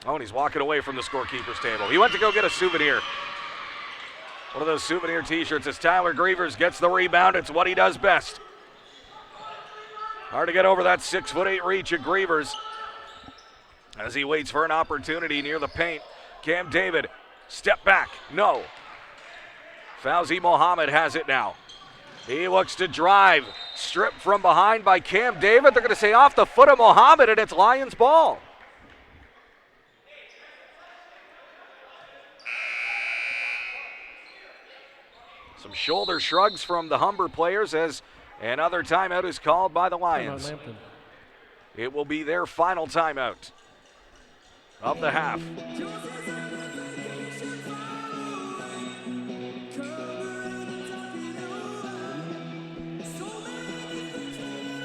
Oh, and he's walking away from the scorekeeper's table. He went to go get a souvenir. One of those souvenir t-shirts as Tyler Grievers gets the rebound. It's what he does best. Hard to get over that 6'8" reach of Grievers as he waits for an opportunity near the paint. Cam David, step back, no. Fauzi Mohammed has it now. He looks to drive, stripped from behind by Cam David. They're going to say off the foot of Mohammed, and it's Lions ball. Some shoulder shrugs from the Humber players as another timeout is called by the Lions. It will be their final timeout of the half.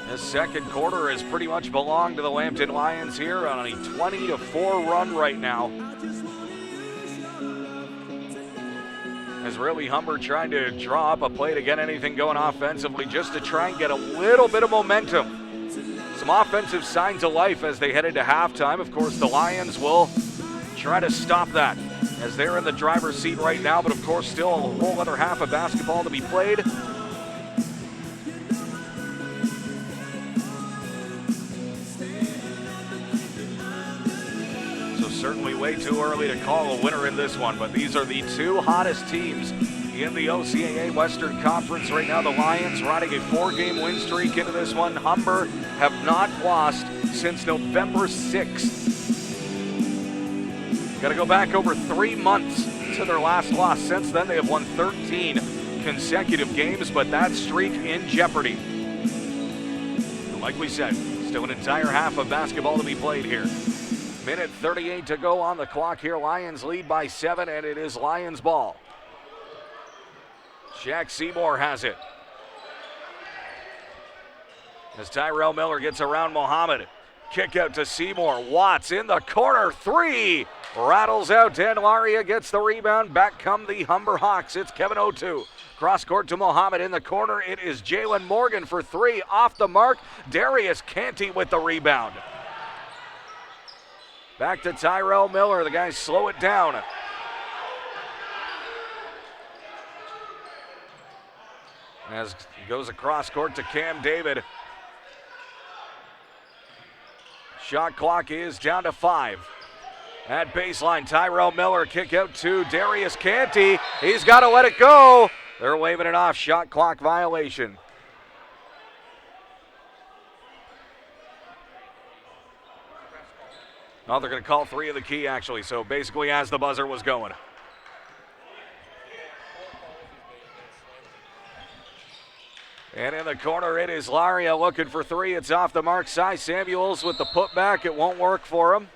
The second quarter has pretty much belonged to the Lambton Lions here on a 20-4 run right now. As really Humber trying to draw up a play to get anything going offensively, just to try and get a little bit of momentum. Some offensive signs of life as they head into halftime. Of course, the Lions will try to stop that as they're in the driver's seat right now, but of course still a whole other half of basketball to be played. So certainly way too early to call a winner in this one, but these are the 2 hottest teams in the OCAA Western Conference right now. The Lions riding a 4-game win streak into this one. Humber have not lost since November 6th. Got to go back over 3 months to their last loss. Since then, they have won 13 consecutive games, but that streak in jeopardy. Like we said, still an entire half of basketball to be played here. Minute 38 to go on the clock here. Lions lead by 7, and it is Lions ball. Shaq Seymour has it. As Tyrell Miller gets around Mohammed. Kick out to Seymour. Watts in the corner. 3. Rattles out. Dandelaria gets the rebound. Back come the Humber Hawks. It's Kevin O'Toole. Cross court to Mohammed in the corner. It is Jalen Morgan for 3. Off the mark. Darius Canty with the rebound. Back to Tyrell Miller. The guys slow it down. As he goes across court to Cam David. Shot clock is down to 5. At baseline, Tyrell Miller, kick out to Darius Canty. He's got to let it go. They're waving it off. Shot clock violation. Oh, they're going to call 3 of the key, actually. So basically, as the buzzer was going. And in the corner, it is Laria looking for 3. It's off the mark. Cy Samuels with the putback. It won't work for him.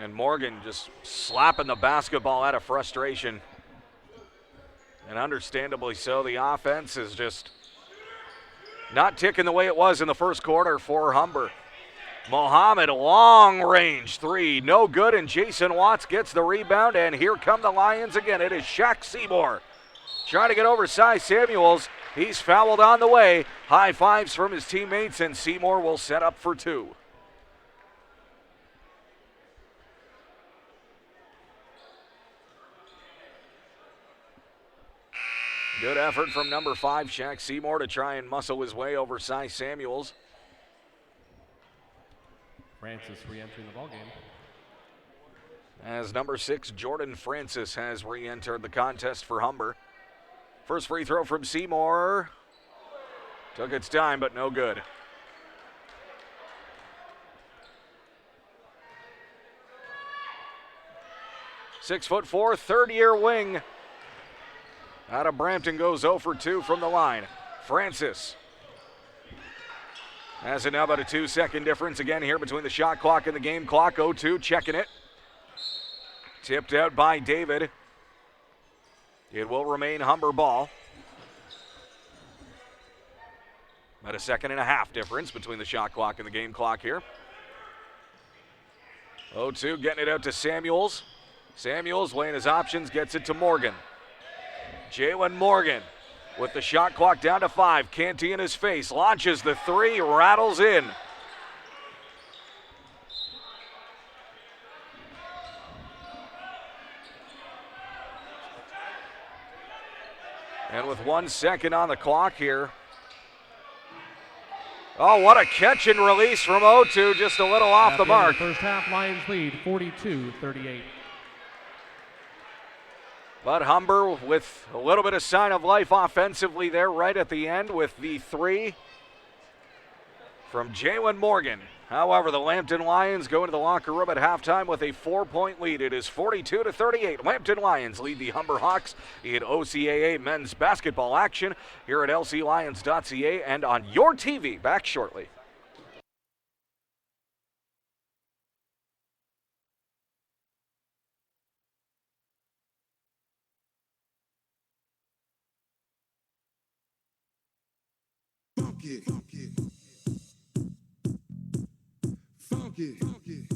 And Morgan just slapping the basketball out of frustration. And understandably so. The offense is just not ticking the way it was in the first quarter for Humber. Mohammed, long range 3, no good, and Jason Watts gets the rebound, and here come the Lions again. It is Shaq Seymour trying to get over Cy Samuels. He's fouled on the way. High fives from his teammates, and Seymour will set up for 2. Good effort from number 5, Shaq Seymour, to try and muscle his way over Cy Samuels. Francis re-entering the ballgame. As number 6, Jordan Francis has re-entered the contest for Humber. First free throw from Seymour. Took its time, but no good. "6'4", third-year wing. Out of Brampton goes 0 for 2 from the line. Francis has it now about a 2-second difference again here between the shot clock and the game clock. 0-2 checking it. Tipped out by David. It will remain Humber ball. About a 1.5 difference between the shot clock and the game clock here. 0-2 getting it out to Samuels. Samuels weighing his options, gets it to Morgan. Jalen Morgan with the shot clock down to 5. Canty in his face, launches the 3, rattles in. And with 1 second on the clock here. Oh, what a catch and release from O2, just a little off the mark. First half, Lions lead 42-38. But Humber with a little bit of sign of life offensively there right at the end with the 3 from Jalen Morgan. However, the Lambton Lions go into the locker room at halftime with a 4-point lead. It is 42-38. Lambton Lions lead the Humber Hawks in OCAA men's basketball action here at lclions.ca and on your TV. Back shortly. Funky, funky, funky, funky.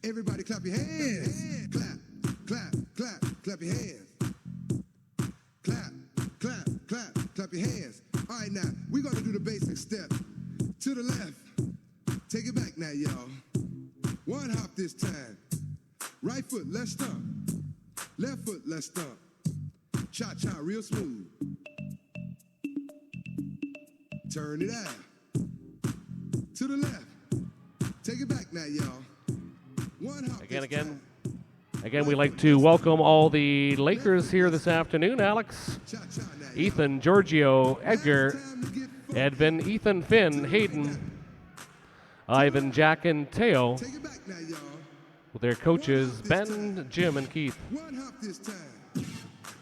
Everybody clap your hands. Clap, clap, clap, clap your hands. Clap, clap, clap, clap your hands. All right, now, we're going to do the basic step. To the left. Take it back now, y'all. 1 hop this time. Right foot, let's stomp. Left foot, let's stomp. Cha-cha, real smooth. Turn it out. To the left. Take it back now, y'all. 1 hop. Again, we'd like to welcome all the Lakers here this afternoon. Alex, Ethan, Giorgio, Edgar, Edvin, Ethan, Finn, Hayden, Ivan, Jack, and Teo, Take it back now, y'all. with their coaches Ben, Jim, and Keith. One hop this time.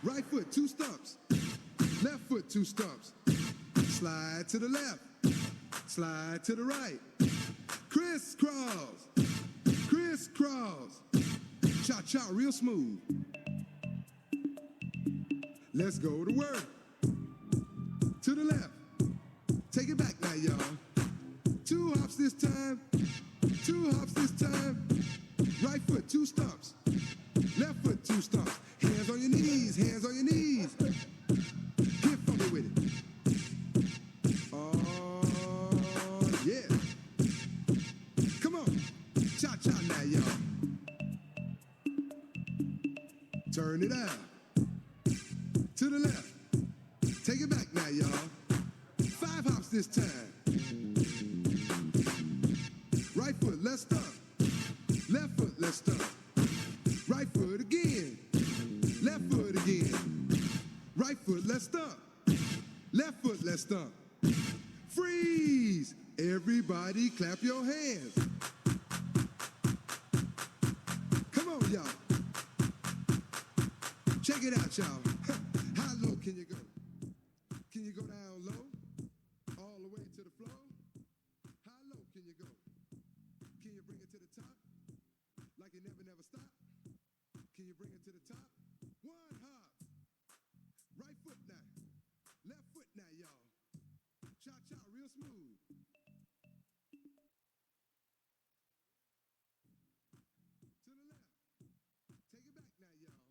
Right foot, 2 stumps. Left foot, 2 stumps. Slide to the left. Slide to the right. Crisscross. Crisscross. Cha-cha, real smooth. Let's go to work. To the left. Take it back now, y'all. 2 hops this time. 2 hops this time. Right foot, 2 stumps. Left foot, 2 stumps. Hands on your knees, hands on your knees. Get funky with it. Oh, yeah. Come on. Cha-cha now, y'all. Turn it out. To the left. Take it back now, y'all. 5 hops this time. Right foot, let's stomp. Left foot, let's stomp. Right foot again. Left foot again. Right foot, let's stomp. Left foot, let's stomp. Freeze! Everybody clap your hands. Come on, y'all. Check it out, y'all. How low can you go? Can you go down low? All the way to the floor? How low can you go? Can you bring it to the top? Like it never stop? Can you bring it to the top? 1 hop. Right foot now. Left foot now, y'all. Cha-cha, real smooth. To the left. Take it back now, y'all.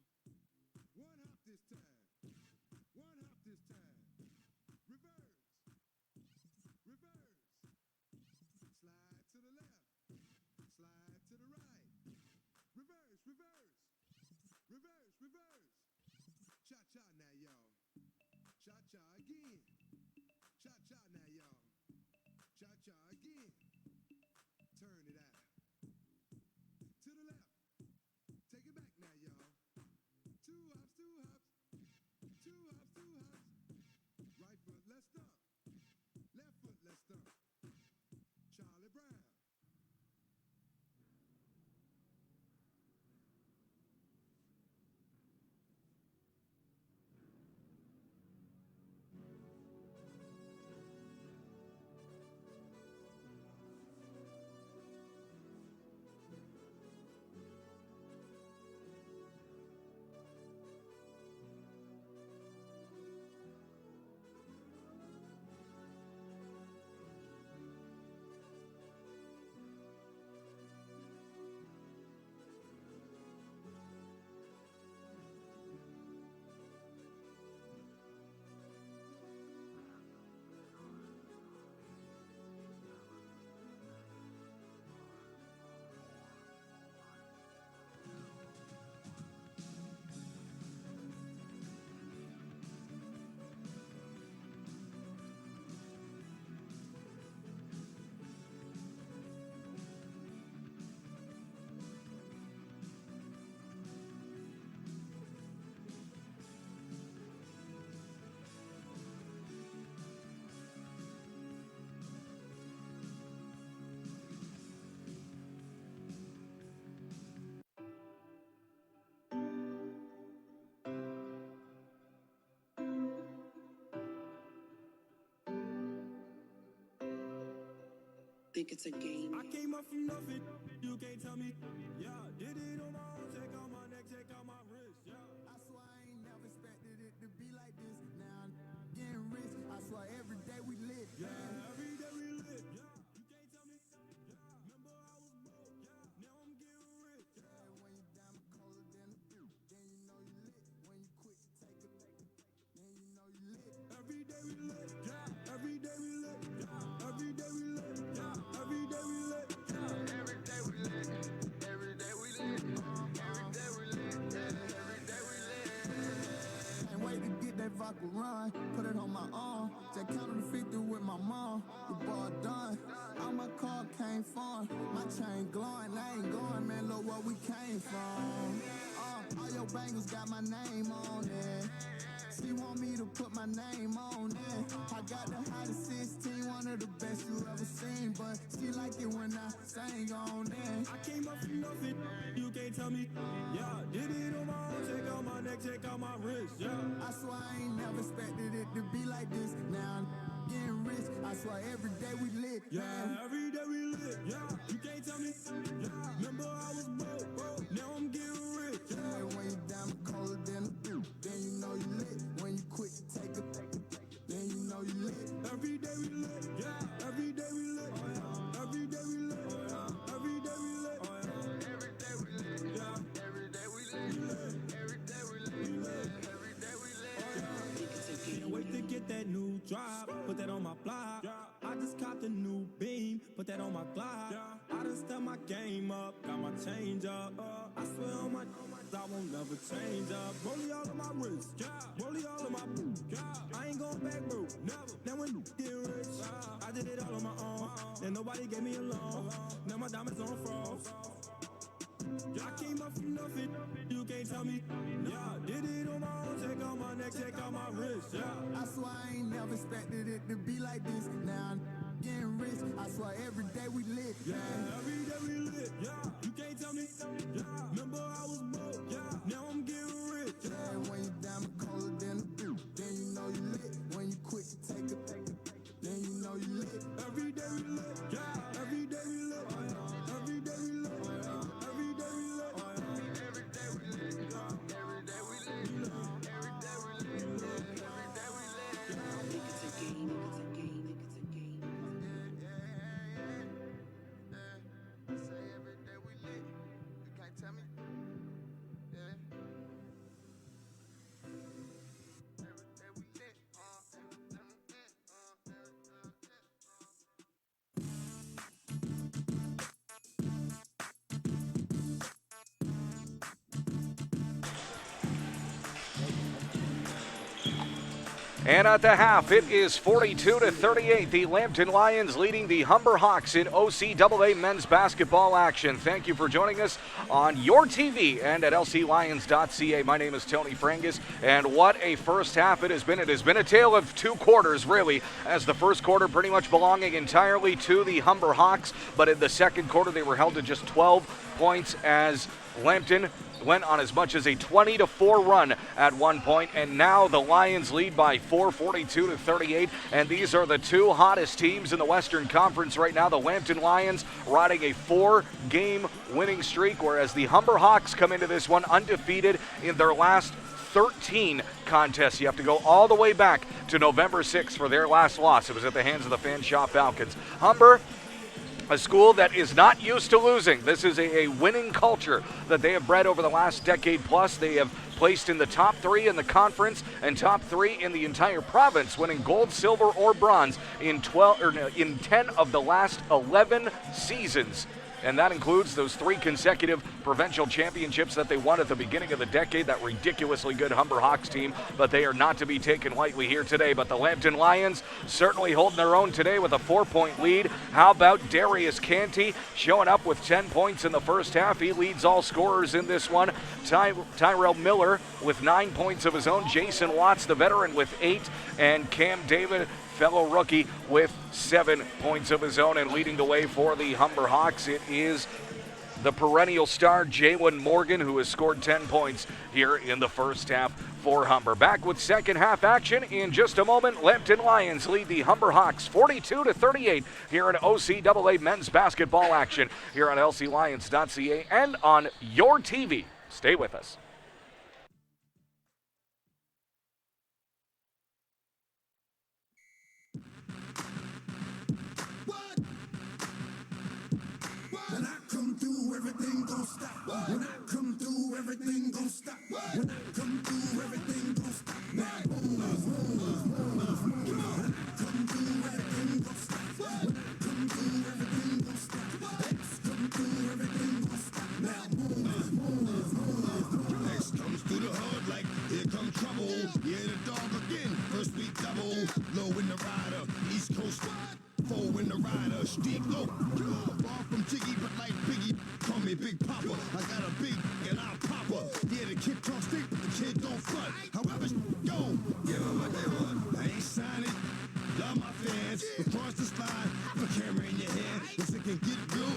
1 hop this time. 1 hop this time. Reverse. Reverse. Slide to the left. Slide to the right. Reverse, reverse. Reverse, reverse. Cha-cha now, y'all. Cha-cha again. Cha-cha now, y'all. Cha-cha again. Turn it out. To the left. Take it back now, y'all. 2 hops, 2 hops. 2 hops, 2 hops. Right foot, let's stomp. Left foot, let's stomp. Charlie Brown. Think it's a game. I came up from nothing, you can't tell me. Yeah, did it on my own, check out my neck, check out my wrist. Yeah, I swear I ain't never expected it to be like this. Now I'm getting rich, I swear every day we lit. Yeah, every day we lit. Yeah, you can't tell me. Yeah, remember I was broke. Yeah, now I'm getting rich. Yeah, when you diamond colder than a then you know you lit. When you quit, take it, then you know you lit. Every day we lit. Yeah, every day we lit. Yeah, every day we lit. Yeah, every day we lit. Yeah, every day we lit. Every day we lit. Every day we lit. Yeah, every day we lit. Can't wait to get that vodka run. Put it on my arm. Just counted to 50 with my mom. The ball done. All my car came from. My chain glowing. I ain't going, man. Look where we came from. All your bangles got my name on it. She want me to put my name on it. I got the hottest 16, one of the best you ever seen. But she like it when now, saying on there. I came up from nothing, you can't tell me. Yeah, did it on my own, check out my neck, check out my wrist. Yeah, I swear I ain't never expected it to be like this. Now I'm getting rich, I swear every day we lit. Yeah, every day we lit. Yeah, you can't tell me. Yeah, remember I was broke, now I'm getting rich. Yeah, when you down colder than a dude, then you know you lit. When you quit, take a then you know you lit. Every day we lit. Yeah, every day we lit. Every day we lit. Every day we lit. Every day we lit. Yeah, every day we lit. Every day we lit. Every day we lit. Can't wait to get that new drop. Put that on my block. I just copped a new beam. Put that on my Glock. I done stepped my game up. Got my change up. I swear on my I won't never change up. Rollie all of my wrist. Rollie all of my boots. I ain't going back, bro. Never. Now when you get rich, I did it all on my own. And nobody gave me a loan. Now my diamonds on froze. I came up from nothing, you can't tell me. Yeah, did it on my own, check out my neck, check out my wrist. Yeah, I swear I ain't never expected it to be like this. Now I'm getting rich, I swear every day we lit. Yeah, every day we lit. Yeah, you can't tell me. Yeah, remember I was broke. Yeah, now I'm getting rich. Yeah, when you down colder than a dude, then you know you lit. When you quit, take a then you know you lit. Every day we lit. Yeah, every day we lit. Every day we lit. Every day we lit. Every day we lit. Every day we lit. Every day we lit. Every day we lit. Think it's a game, it's a game, it's a game. Say every day we lit. You can't tell me. Yeah. Every day we lit. And at the half, it is 42-38. The Lambton Lions leading the Humber Hawks in OCAA men's basketball action. Thank you for joining us on your TV and at lclions.ca. My name is Tony Frangus, and what a first half it has been. It has been a tale of two quarters, really, as the first quarter pretty much belonging entirely to the Humber Hawks, but in the second quarter they were held to just 12 points as Lambton went on as much as a 20-4 run at one point, and now the Lions lead by 4, 42-38, and these are the two hottest teams in the Western Conference right now. The Lambton Lions riding a 4-game winning streak, whereas the Humber Hawks come into this one undefeated in their last 13 contests. You have to go all the way back to November 6th for their last loss. It was at the hands of the Fanshawe Falcons. Humber, a school that is not used to losing. This is a winning culture that they have bred over the last decade plus. They have placed in the top 3 in the conference and top 3 in the entire province, winning gold, silver, or bronze in 10 of the last 11 seasons. And that includes those 3 consecutive provincial championships that they won at the beginning of the decade, that ridiculously good Humber Hawks team, but they are not to be taken lightly here today. But the Lambton Lions certainly holding their own today with a 4-point lead. How about Darius Canty showing up with 10 points in the first half? He leads all scorers in this one. Tyrell Miller with 9 points of his own. Jason Watts, the veteran, with 8, and Cam David, fellow rookie, with 7 points of his own. And leading the way for the Humber Hawks, it is the perennial star Jalen Morgan, who has scored 10 points here in the first half for Humber. Back with second half action in just a moment. Lambton Lions lead the Humber Hawks 42-38 here in OCAA men's basketball action here on lclions.ca and on your TV. Stay with us. When I come through, everything gon' stop. When I come through, everything gon' stop. When I come through, everything gon' stop. Now boom, boom, boom. When I come through, everything gon' stop. When I come through, everything gon' stop. X come through, everything gon' stop. Now boom, boom, boom. X comes through the hood like here come trouble. Yeah, the dog again. First week double. Low in the rider, East Coast. 4 in the rider, street low. Far from Jiggy, but like Biggie. Call me Big Papa. I got a big and I'll pop her. Yeah, the kid talk stick, but the kid don't front. However, go. Give them what they want. I ain't signing. Love my fans. Across the slide, have a camera in your hand. Yes, it can get real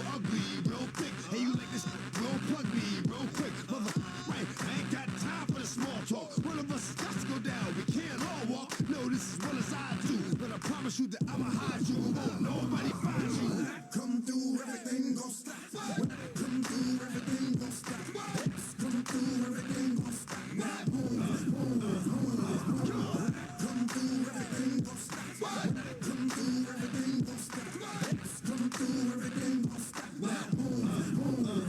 you, won't nobody find you. When I come through, everything gon' stop. When I come through, everything gon' stop. X come through, everything gon' stop. Now boom, boom, boom, boom. When I come through, everything gon' stop. When I come through, everything gon' stop. X come through, everything gon' stop. Now boom, boom, boom.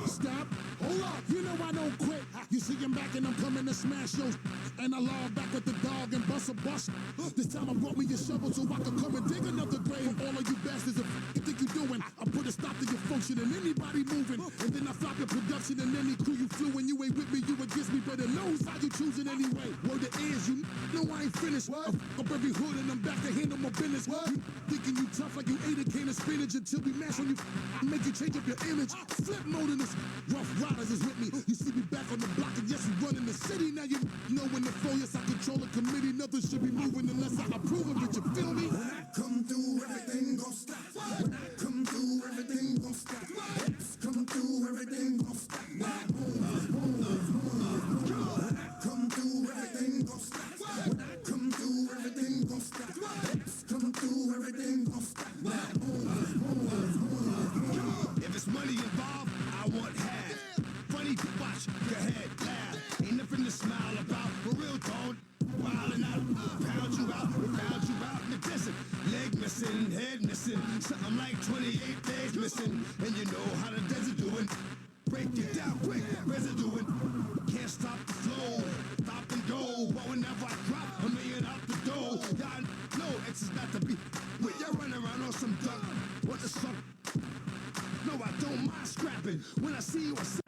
Stop. Hold up. You know I don't quit. You see I'm back and I'm coming to smash yours. And I log back with the dog and bust a bust. This time I brought me a shovel so I can come and dig another grave. All of you bastards, you think you doing? I put a stop to your function and anybody moving. And then I flop your production and any crew you flew. And you ain't with me, you against me. Better lose how you choosing anyway. Word to is, you know I ain't finished. I fuck up every hood and I'm back to handle my business. You thinking you tough like you ate a can of spinach until we mash on you. Make you change up your image. Flip mode in this. Rough Riders is with me. You see me back on the block and yes, we running the city. Now you know when the flow, yes, I control the committee. Nothing should be moving unless I approve of it. You feel me? When I come through, everything gon' stop. When I come through, everything gon' stop. X come through, everything gon' stop. Now boom, boom, boom. When I come through, everything gon' stop. When I come through, everything gon' stop. X come through, everything gon' stop. Now boom, boom, boom. If it's money involved, I want half. Funny to watch your head laugh. Ain't nothing to smile about. For real, dog. Wildin' out, pound you out in the desert. Leg missing, head missing, something like 28 days missing. And you know how the desert doing. Break it down quick, residue. Can't stop the flow, stop and go. But whenever I drop a million out the door, y'all know X is not to be. When y'all run around on some duck, what the suck? No, I don't mind scrapping. When I see you, I say.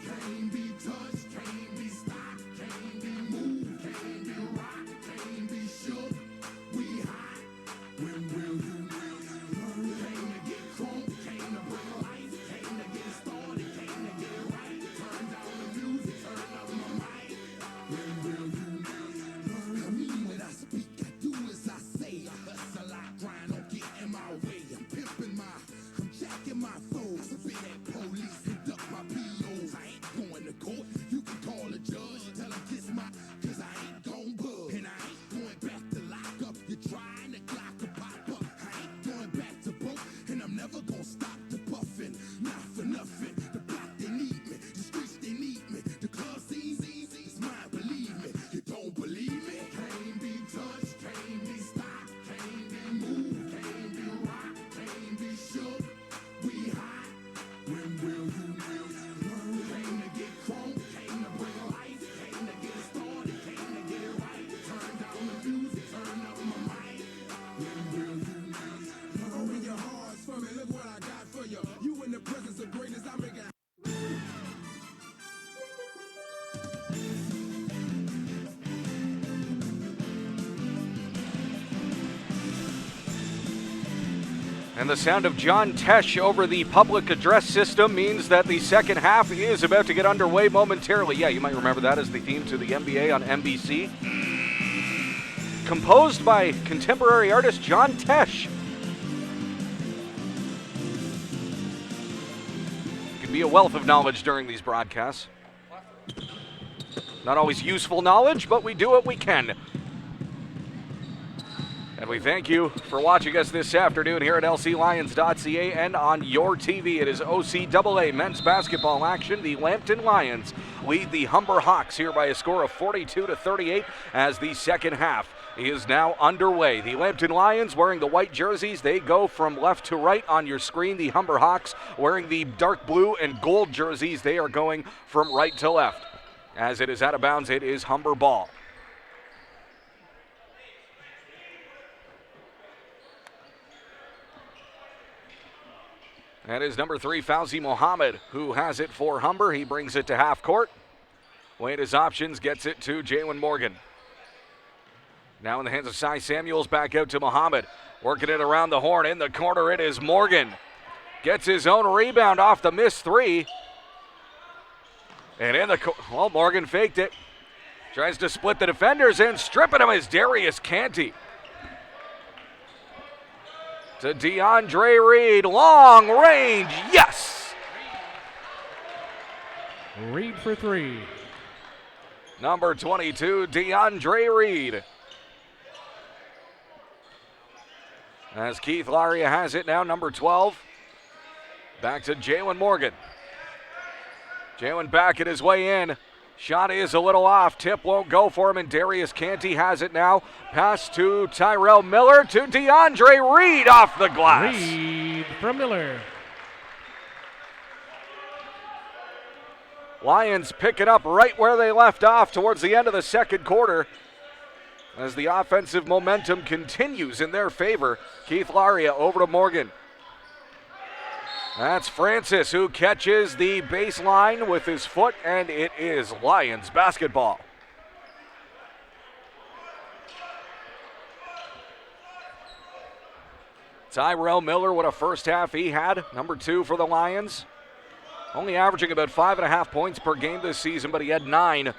Can't be touched, can't be stopped, can't be moved, can't be rocked, can't be shook. We hot. When will you learn? Came to get crunk, came to bring life, came to get started, came to get right. Turn down the music, turn up my mic. When will you learn? I mean, when I speak, I do as I say. I hustle, I grind, don't get in my way. I'm jacking my foes. Spit at police and duck my POs. I ain't going to court. You can call a judge, tell him kiss my, cause I ain't gon' bug. And I ain't going back to lock up. You're trying to clock a pop up. I ain't going back to broke, and I'm never gonna stop the puffin'. Not for nothing. The block, they need me. The streets, they need me. The club scene, it's mine, believe me. You don't believe me? Can't be touched, can't be stopped, can't be moved, can't be rocked, can't be shook. We hot. When will you learn? Came to get crunk, came to bring life, came to get started, came to get right. Turn down the music, turn up my mic. When will you learn? Open your hearts for me, look what I got for you. You in the presence of greatness, I make it. And the sound of John Tesh over the public address system means that the second half is about to get underway momentarily. Yeah, you might remember that as the theme to the NBA on NBC. Composed by contemporary artist John Tesh. Can be a wealth of knowledge during these broadcasts. Not always useful knowledge, but we do what we can. And we thank you for watching us this afternoon here at lclions.ca and on your TV. It is OCAA men's basketball action. The Lambton Lions lead the Humber Hawks here by a score of 42-38 as the second half is now underway. The Lambton Lions wearing the white jerseys. They go from left to right on your screen. The Humber Hawks wearing the dark blue and gold jerseys. They are going from right to left. As it is out of bounds, it is Humber ball. That is number 3, Fauzi Mohammed, who has it for Humber. He brings it to half court. Weighing his options, gets it to Jalen Morgan. Now in the hands of Cy Samuels, back out to Mohammed. Working it around the horn. In the corner, it is Morgan. Gets his own rebound off the missed 3. And in the, well, Morgan faked it. Tries to split the defenders, and stripping him is Darius Canty. To DeAndre Reed, long range, yes! Reed for three. Number 22, DeAndre Reed. As Keith Laria has it now, number 12. Back to Jalen Morgan. Jalen back at his way in. Shot is a little off. Tip won't go for him, and Darius Canty has it now. Pass to Tyrell Miller to DeAndre Reed off the glass. Reed from Miller. Lions pick it up right where they left off towards the end of the second quarter as the offensive momentum continues in their favor. Keith Laria over to Morgan. That's Francis who catches the baseline with his foot, and it is Lions basketball. Tyrell Miller, what a first half he had. Number 2 for the Lions. Only averaging about 5.5 points per game this season, but he had 9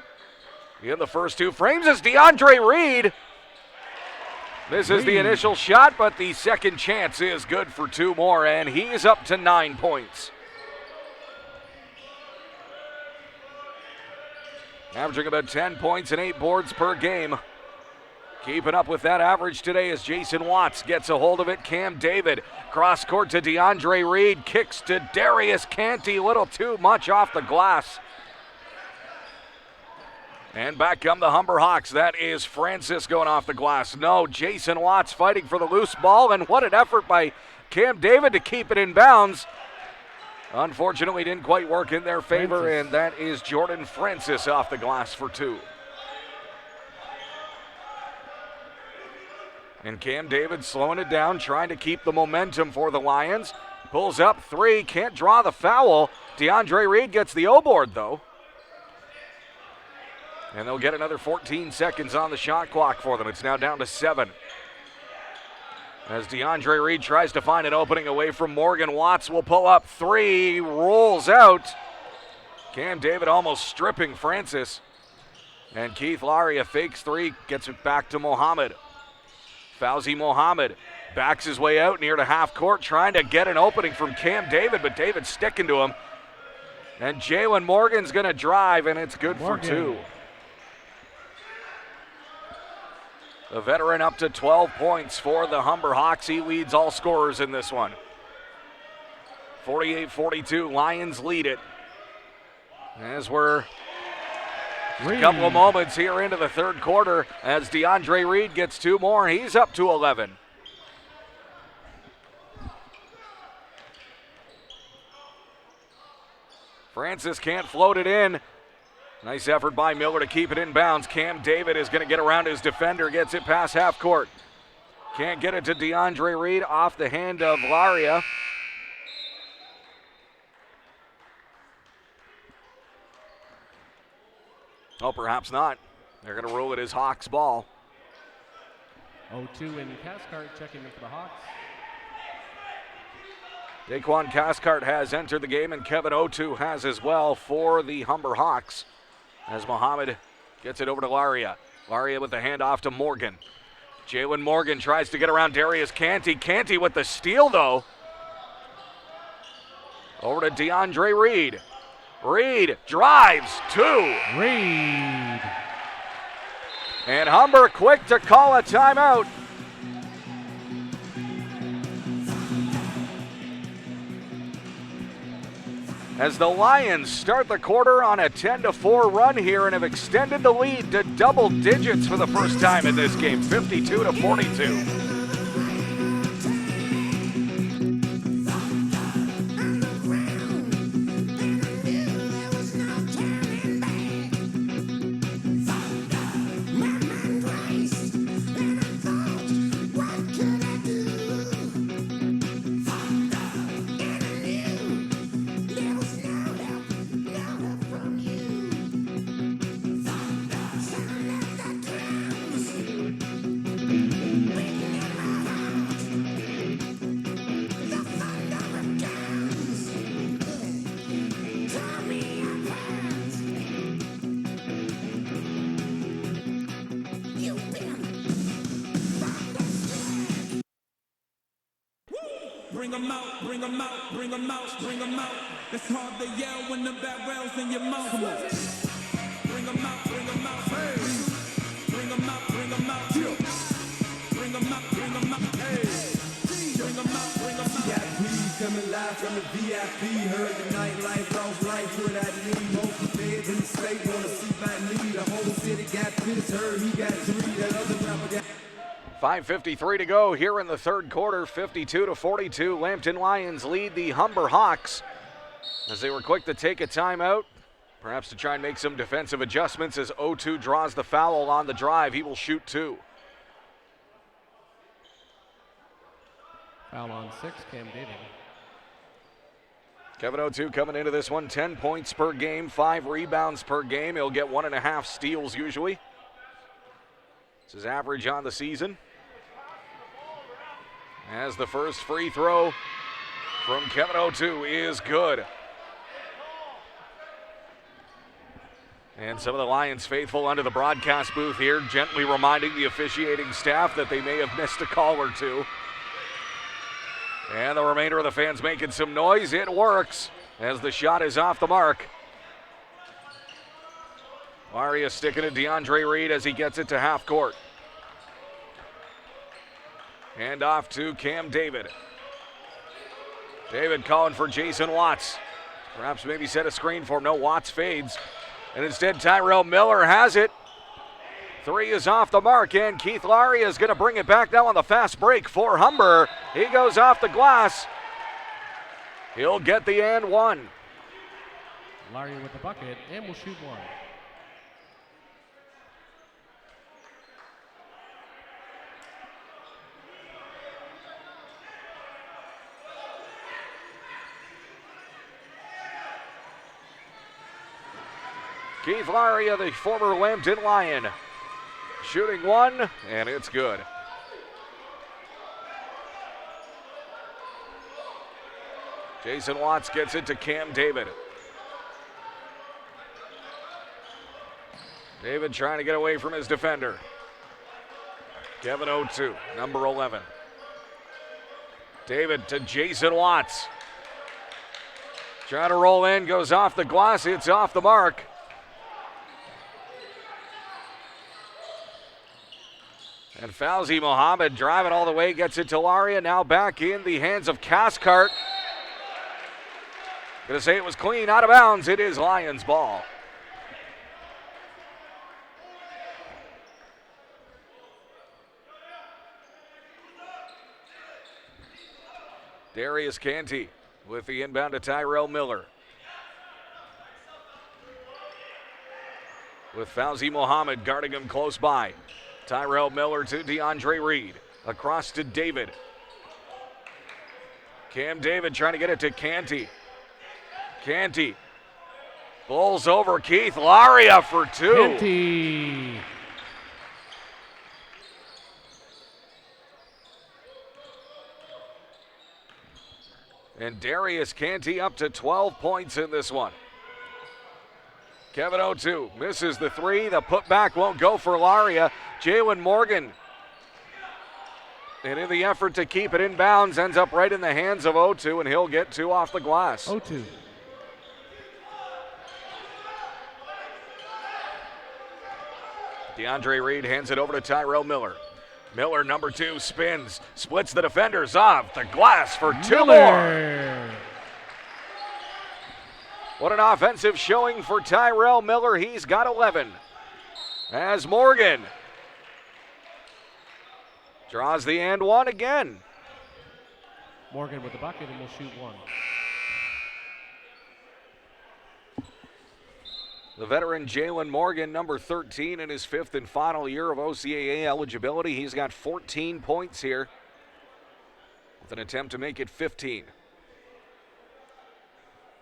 in the first 2 frames. It's DeAndre Reed. This is the initial shot, but the second chance is good for 2 more, and he is up to 9 points. Averaging about 10 points and 8 boards per game. Keeping up with that average today as Jason Watts gets a hold of it. Cam David, cross court to DeAndre Reed, kicks to Darius Canty, a little too much off the glass. And back come the Humber Hawks. That is Francis going off the glass. No, Jason Watts fighting for the loose ball, and what an effort by Cam David to keep it in bounds. Unfortunately, didn't quite work in their favor, and that is Jordan Francis off the glass for 2. And Cam David slowing it down, trying to keep the momentum for the Lions. Pulls up 3, can't draw the foul. DeAndre Reed gets the O-board, though. And they'll get another 14 seconds on the shot clock for them. It's now down to 7. As DeAndre Reed tries to find an opening away from Morgan, Watts will pull up 3, rolls out. Cam David almost stripping Francis. And Keith Laria fakes 3, gets it back to Mohammed. Fauzi Mohammed backs his way out near to half court, trying to get an opening from Cam David, but David's sticking to him. And Jalen Morgan's going to drive, and it's good for 2. The veteran up to 12 points for the Humber Hawks. He leads all scorers in this one. 48-42, Lions lead it. As we're a couple of moments here into the third quarter as DeAndre Reed gets 2 more. He's up to 11. Francis can't float it in. Nice effort by Miller to keep it in bounds. Cam David is going to get around his defender, gets it past half court. Can't get it to DeAndre Reed off the hand of Laria. Oh, perhaps not. They're going to rule it as Hawks ball. 0-2 and Cathcart checking in for the Hawks. Daquan Cathcart has entered the game, and Kevin Otu has as well for the Humber Hawks. As Mohammed gets it over to Laria. Laria with the handoff to Morgan. Jalen Morgan tries to get around Darius Canty. Canty with the steal, though. Over to DeAndre Reed. Reed drives 2. Reed. And Humber quick to call a timeout. As the Lions start the quarter on a 10-4 run here and have extended the lead to double digits for the first time in this game, 52-42. Bring 'em out, bring 'em out, bring 'em out, bring 'em out. It's hard to yell when the barrel's in your mouth. Come on. Bring 'em out, bring 'em out. Hey. Bring 'em out, bring 'em out. Bring 'em out, bring 'em out. Hey. Bring 'em out, bring 'em out. VIP coming live from the VIP. Heard the nightlife, lost life with that need. Most feds in the state wanna see my need. The whole city got pissed. Heard he got 3. That other rapper got 5:53 to go here in the third quarter. 52-42. Lambton Lions lead the Humber Hawks as they were quick to take a timeout, perhaps to try and make some defensive adjustments as O2 draws the foul on the drive. He will shoot 2. Foul on 6, Cam David. Kevin O2 coming into this one, 10 points per game, 5 rebounds per game. He'll get 1.5 steals usually. It's his average on the season. As the first free throw from Kevin O2 is good. And some of the Lions faithful under the broadcast booth here, gently reminding the officiating staff that they may have missed a call or two. And the remainder of the fans making some noise. It works as the shot is off the mark. Maria sticking to DeAndre Reed as he gets it to half court. Hand off to Cam David. David calling for Jason Watts. Perhaps maybe set a screen for him. No, Watts fades. And instead Tyrell Miller has it. 3 is off the mark, and Keith Laria is going to bring it back now on the fast break for Humber. He goes off the glass. He'll get the and 1. Larry with the bucket and will shoot 1. Keith Laria, the former Lambton Lion, shooting 1, and it's good. Jason Watts gets it to Cam David. David trying to get away from his defender. Kevin O2, number 11. David to Jason Watts. Trying to roll in, goes off the glass, it's off the mark. And Fauzi Mohammed driving all the way, gets it to Laria. Now back in the hands of Cathcart. Gonna say it was clean, out of bounds. It is Lions ball. Darius Canty with the inbound to Tyrell Miller. With Fauzi Mohammed guarding him close by. Tyrell Miller to DeAndre Reed. Across to David. Cam David trying to get it to Canty. Canty bowls over Keith Laria for 2. Canty. And Darius Canty up to 12 points in this one. Kevin O2 misses the 3. The putback won't go for Laria. Jalen Morgan, and in the effort to keep it in bounds, ends up right in the hands of O2, and he'll get 2 off the glass. O2. DeAndre Reed hands it over to Tyrell Miller. Miller, number 2, spins, splits the defenders off the glass for 2 more. What an offensive showing for Tyrell Miller. He's got 11. As Morgan draws the and 1 again. Morgan with the bucket and will shoot 1. The veteran Jalen Morgan, number 13 in his 5th and final year of OCAA eligibility. He's got 14 points here with an attempt to make it 15.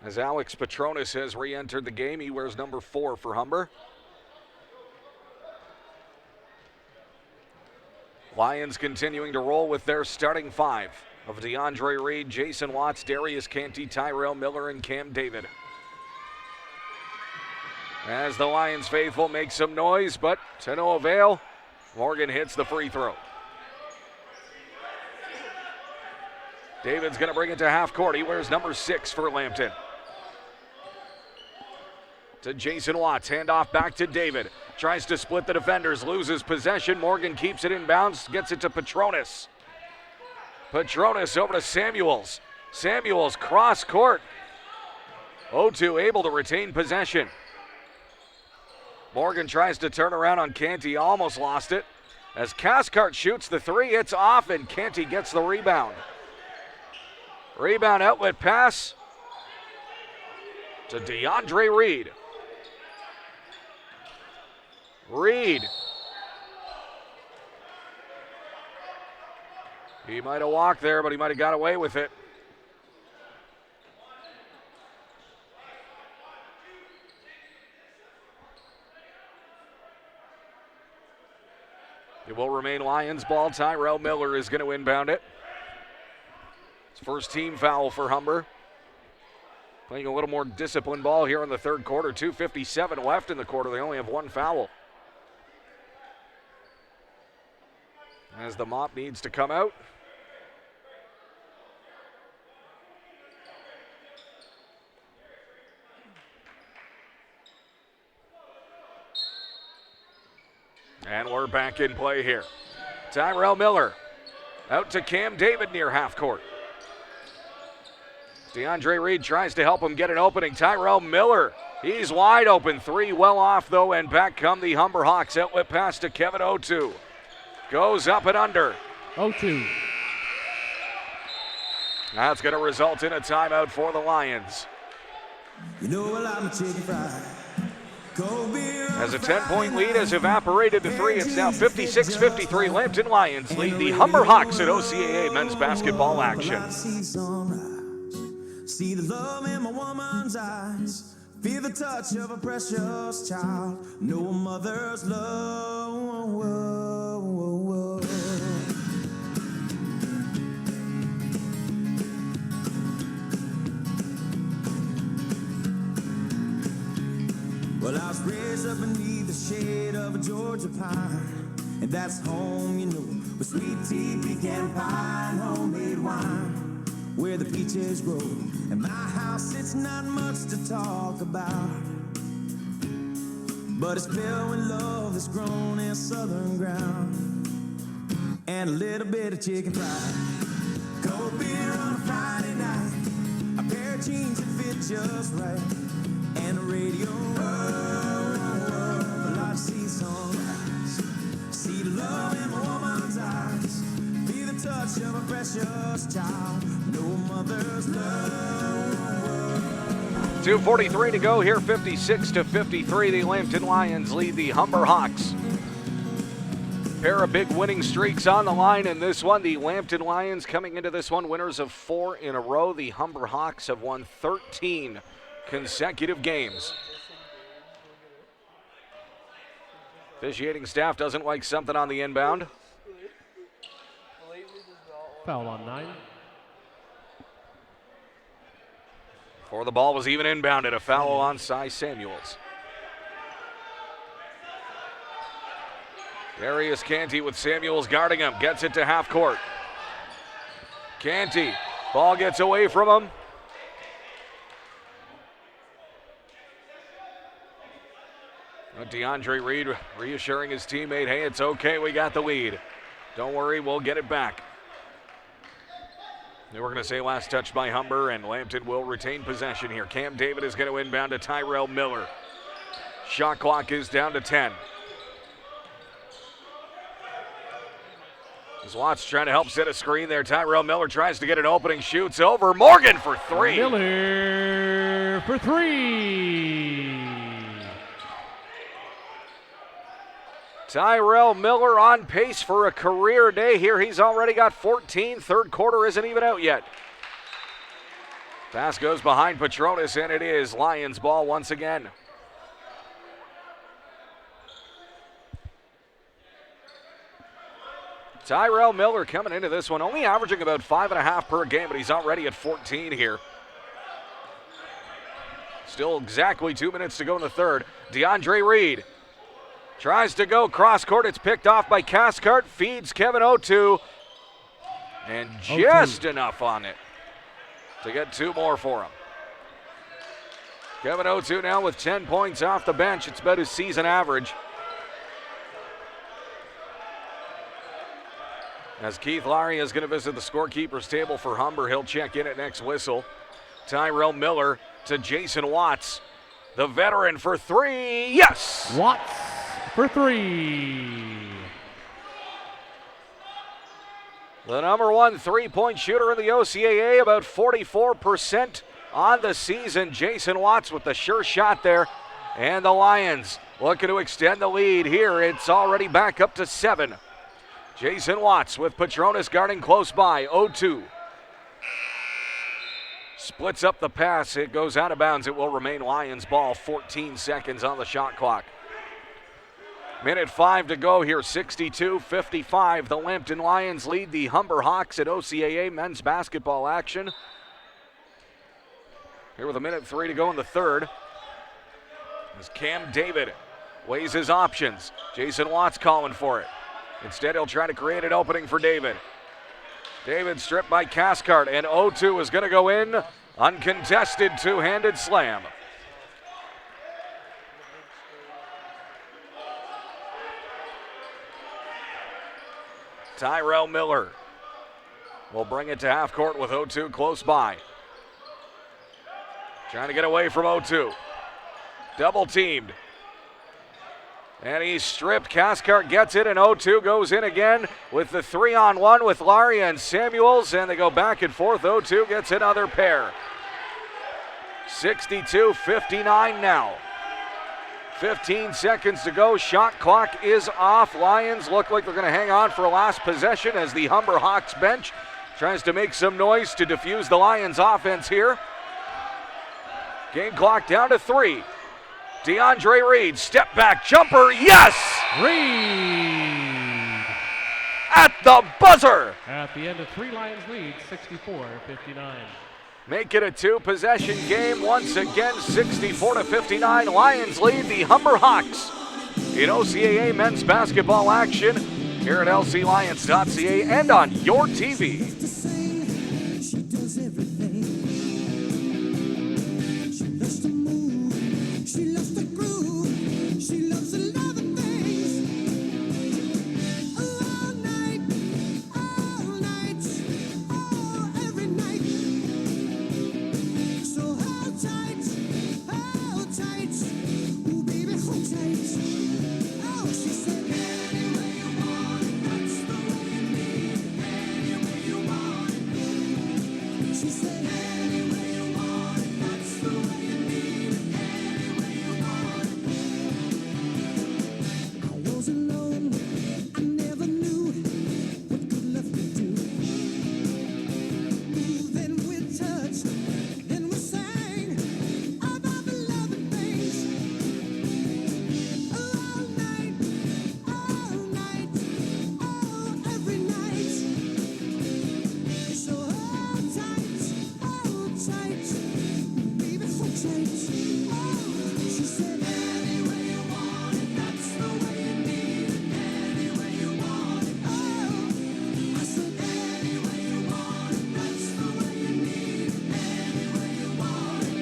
As Alex Petronas has re-entered the game, he wears number 4 for Humber. Lions continuing to roll with their starting 5 of DeAndre Reed, Jason Watts, Darius Canty, Tyrell Miller, and Cam David. As the Lions faithful make some noise, but to no avail, Morgan hits the free throw. David's going to bring it to half court. He wears number 6 for Lambton. to Jason Watts. Handoff back to David. Tries to split the defenders, loses possession. Morgan keeps it inbounds, gets it to Petronas. Petronas over to Samuels. Samuels cross court. 0-2 able to retain possession. Morgan tries to turn around on Canty, almost lost it. As Cathcart shoots the three, it's off and Canty gets the rebound. Rebound outlet pass to DeAndre Reed. Reed. He might have walked there, but he might have got away with it. It will remain Lions ball. Tyrell Miller is going to inbound it. It's first team foul for Humber. Playing a little more disciplined ball here in the third quarter. 2:57 left in the quarter. They only have one foul. As the mop needs to come out. And we're back in play here. Tyrell Miller out to Cam David near half court. DeAndre Reed tries to help him get an opening. Tyrell Miller, he's wide open. Three well off though, and back come the Humber Hawks. Outlet pass to Kevin 0-2. Goes up and under. 0-2. That's going to result in a timeout for the Lions. You know I like my chicken fried. Cold beer on As a Friday 10-point lead night. has evaporated to three, it's now 56-53. Lambton Lions lead the Humber Hawks at OCAA men's basketball action. I see sunrise. See the love in my woman's eyes. Feel the touch of a precious child. Know a mother's love. Well, I was raised up beneath the shade of a Georgia pine, and that's home, you know, with sweet tea, pecan pie, and homemade wine, where the peaches grow. And my house, it's not much to talk about, but it's filled with love that's grown in southern ground, and a little bit of chicken fried. Cold beer on a Friday night, a pair of jeans that fit just right, and a radio. See sunrise, see the love in my woman's eyes, feel the touch of a precious child, no mother's love. 2:43 to go here, 56-53. The Lambton Lions lead the Humber Hawks. Pair of big winning streaks on the line in this one. The Lambton Lions coming into this one winners of 4 in a row. The Humber Hawks have won 13 consecutive games. Officiating staff doesn't like something on the inbound. Foul on 9. Before the ball was even inbounded, a foul on Cy Samuels. Darius Canty with Samuels guarding him, gets it to half court. Canty, ball gets away from him. DeAndre Reed reassuring his teammate, hey, it's okay, we got the lead. Don't worry, we'll get it back. They were going to say last touch by Humber, and Lambton will retain possession here. Cam David is going to inbound to Tyrell Miller. Shot clock is down to 10. As Watts trying to help set a screen there, Tyrell Miller tries to get an opening, shoots over. Morgan for 3. Miller for 3. Tyrell Miller on pace for a career day here. He's already got 14. Third quarter isn't even out yet. Pass goes behind Petronas, and it is Lions ball once again. Tyrell Miller coming into this one, only averaging about 5.5 per game, but he's already at 14 here. Still exactly 2 minutes to go in the third. DeAndre Reed tries to go cross court. It's picked off by Cathcart. Feeds Kevin 0-2. And just enough on it to get 2 more for him. Kevin O'Toole now with 10 points off the bench. It's about his season average. As Keith Lowry is going to visit the scorekeeper's table for Humber, he'll check in at next whistle. Tyrell Miller to Jason Watts, the veteran, for three. Yes! Watts for three. The number one three-point shooter in the OCAA, about 44% on the season. Jason Watts with the sure shot there. And the Lions looking to extend the lead here. It's already back up to 7. Jason Watts with Petronas guarding close by. 0-2. Splits up the pass. It goes out of bounds. It will remain Lions ball. 14 seconds on the shot clock. Minute 5 to go here. 62-55. The Lambton Lions lead the Humber Hawks at OCAA men's basketball action. Here with a minute 3 to go in the third. As Cam David weighs his options. Jason Watts calling for it. Instead, he'll try to create an opening for David. David stripped by Cathcart, and 0-2 is going to go in. Uncontested two-handed slam. Tyrell Miller will bring it to half court with 0-2 close by. Trying to get away from 0-2. Double teamed. And he's stripped. Cathcart gets it, and 0-2 goes in again with the 3-on-1 with Larry and Samuels, and they go back and forth. 0-2 gets another pair. 62-59 now. 15 seconds to go. Shot clock is off. Lions look like they're going to hang on for a last possession as the Humber Hawks bench tries to make some noise to defuse the Lions offense here. Game clock down to 3. DeAndre Reed, step back jumper, yes! Reed! At the buzzer! At the end of 3, Lions lead, 64-59. Make it a 2-possession game once again, 64-59. Lions lead the Humber Hawks in OCAA men's basketball action here at lclions.ca and on your TV. She does everything. She loves to move. She loves to groove. She loves a lot of things. All night, every night. So hold tight, ooh baby, hold tight. Oh, she said, any way you want it, that's the way you need it. Any way you want it. She said, any way you want it, that's the way you need it. Any way you want it. I was alone, I never knew what good love could do. Ooh, then we touched, then we sang about the loving things. All night, every night. So hold tight, baby, hold tight. Oh, she said, any way you want it, that's the way you need it. Any way you want it. Oh, I said, any way you want it, that's the way you need it. Any way you want it.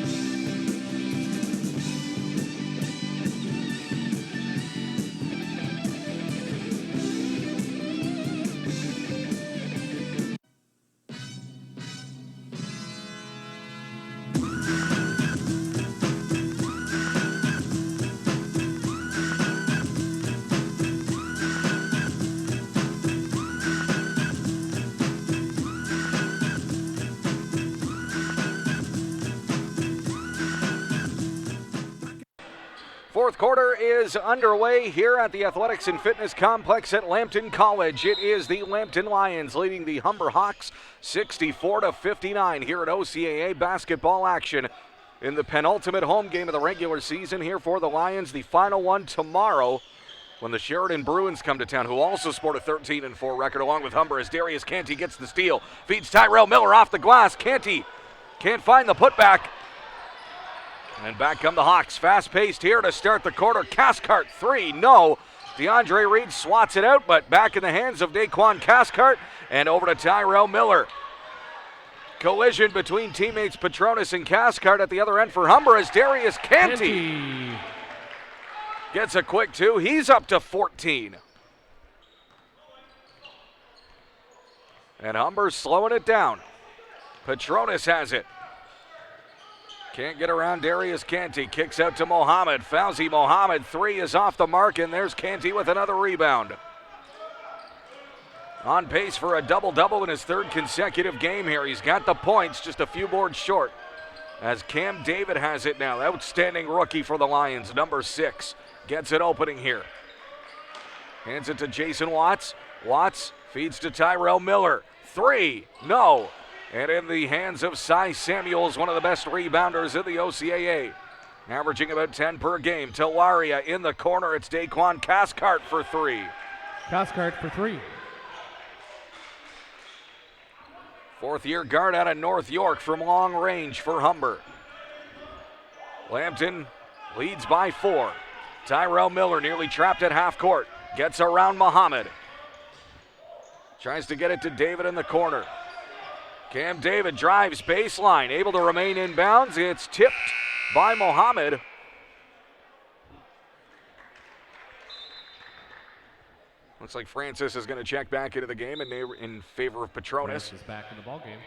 Fourth quarter is underway here at the Athletics and Fitness Complex at Lambton College. It is the Lambton Lions leading the Humber Hawks 64-59 here at OCAA basketball action in the penultimate home game of the regular season here for the Lions. The final one tomorrow when the Sheridan Bruins come to town, who also sport a 13-4 record along with Humber, as Darius Canty gets the steal. Feeds Tyrell Miller off the glass. Canty can't find the putback. And back come the Hawks. Fast-paced here to start the quarter. Cathcart, 3, no. DeAndre Reed swats it out, but back in the hands of Daquan Cathcart. And over to Tyrell Miller. Collision between teammates Petronas and Cathcart at the other end for Humber as Darius Canty Canty. gets a quick 2. He's up to 14. And Humber's slowing it down. Petronas has it. Can't get around Darius Canty. Kicks out to Mohammed. Fauzi Mohammed, 3 is off the mark, and there's Canty with another rebound. On pace for a double-double in his 3rd consecutive game here. He's got the points, just a few boards short. As Cam David has it now. Outstanding rookie for the Lions, number 6. Gets it opening here. Hands it to Jason Watts. Watts feeds to Tyrell Miller. 3, no. And in the hands of Cy Samuels, one of the best rebounders in the OCAA. Averaging about 10 per game. Talaria in the corner. It's Daquan Cathcart for 3. Cathcart for 3. 4th-year guard out of North York from long range for Humber. Lambton leads by 4. Tyrell Miller nearly trapped at half court. Gets around Muhammad. Tries to get it to David in the corner. Cam David drives baseline, able to remain in bounds. It's tipped by Mohammed. Looks like Francis is going to check back into the game in favor of Petronas. Francis back in the ball game.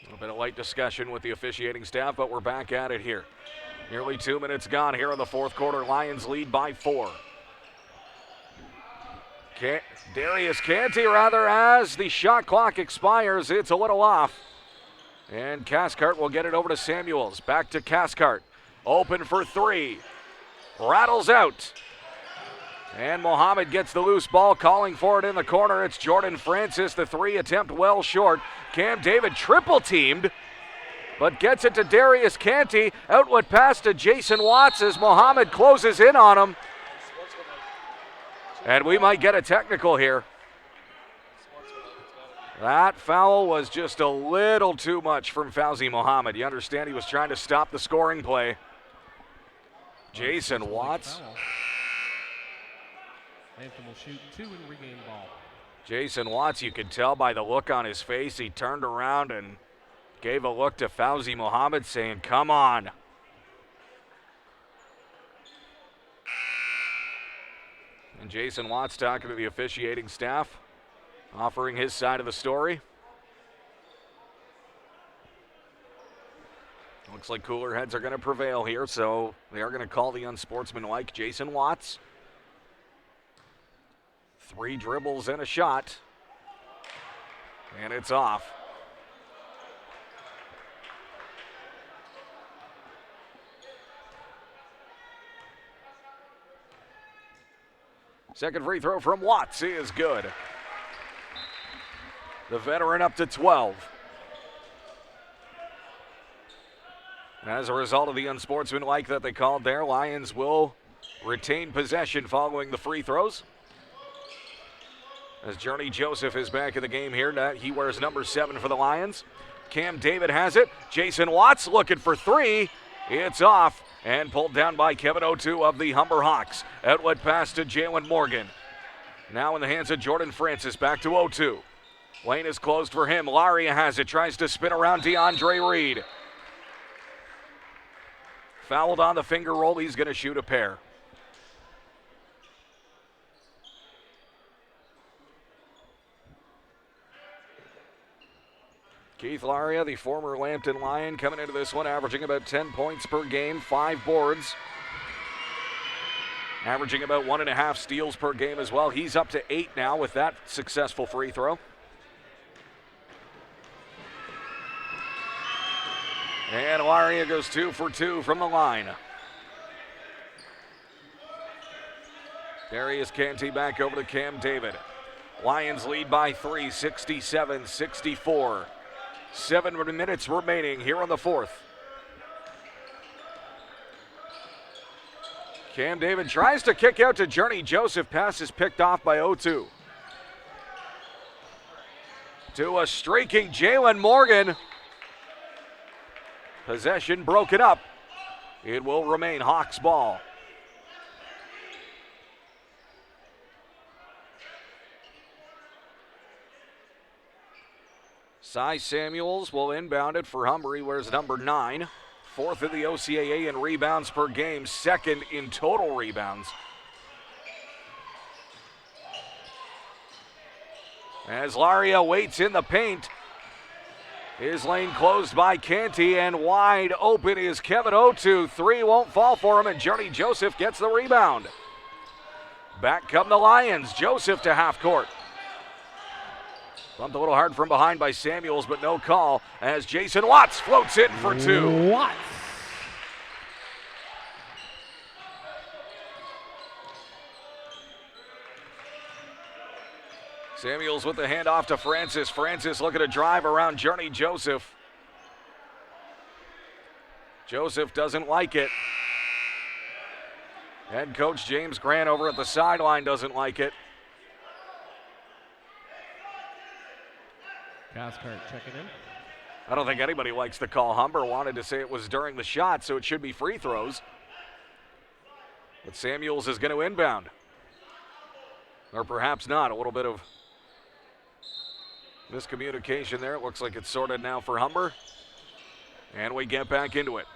A little bit of light discussion with the officiating staff, but we're back at it here. Nearly 2 minutes gone here in the 4th quarter. Lions lead by 4. Darius Canty, as the shot clock expires. It's a little off. And Cathcart will get it over to Samuels. Back to Cathcart. Open for 3. Rattles out. And Mohammed gets the loose ball, calling for it in the corner. It's Jordan Francis. The 3 attempt well short. Cam David triple teamed, but gets it to Darius Canty. Outlet pass to Jason Watts as Mohammed closes in on him. And we might get a technical here. That foul was just a little too much from Fauzi Mohammed. You understand he was trying to stop the scoring play. Jason Watts. Lambton will shoot 2 and regain ball. Jason Watts, you could tell by the look on his face, he turned around and gave a look to Fauzi Mohammed saying, come on. And Jason Watts talking to the officiating staff, offering his side of the story. Looks like cooler heads are going to prevail here, so they are going to call the unsportsmanlike Jason Watts. 3 dribbles and a shot. And it's off. Second free throw from Watts is good. The veteran up to 12. And as a result of the unsportsmanlike that they called there, Lions will retain possession following the free throws. As Journey Joseph is back in the game here. He wears number 7 for the Lions. Cam David has it. Jason Watts looking for 3. It's off and pulled down by Kevin O'Toole of the Humber Hawks. Outlet pass to Jalen Morgan. Now in the hands of Jordan Francis. Back to O'Toole. Lane is closed for him. Laria has it. Tries to spin around DeAndre Reed. Fouled on the finger roll. He's going to shoot a pair. Keith Laria, the former Lambton Lion, coming into this one, averaging about 10 points per game, 5 boards. Averaging about 1.5 steals per game as well. He's up to 8 now with that successful free throw. And Laria goes 2 for 2 from the line. Darius Canty back over to Cam David. Lions lead by 3, 67-64. 7 minutes remaining here on the 4th. Cam David tries to kick out to Journey Joseph. Pass is picked off by O'Toole. To a streaking Jalen Morgan. Possession broken up. It will remain Hawks ball. Cy Samuels will inbound it for Humber. He wears number 9. 4th in the OCAA in rebounds per game, 2nd in total rebounds. As Laria waits in the paint, his lane closed by Canty, and wide open is Kevin Otu. 3 won't fall for him, and Johnny Joseph gets the rebound. Back come the Lions. Joseph to half court. Bumped a little hard from behind by Samuels, but no call as Jason Watts floats in for 2. Watts. Samuels with the handoff to Francis. Francis looking to drive around Johnny Joseph. Joseph doesn't like it. Head coach James Grant over at the sideline doesn't like it. Cathcart checking in. I don't think anybody likes the call. Humber wanted to say it was during the shot, so it should be free throws. But Samuels is going to inbound. Or perhaps not. A little bit of miscommunication there. It looks like it's sorted now for Humber. And we get back into it.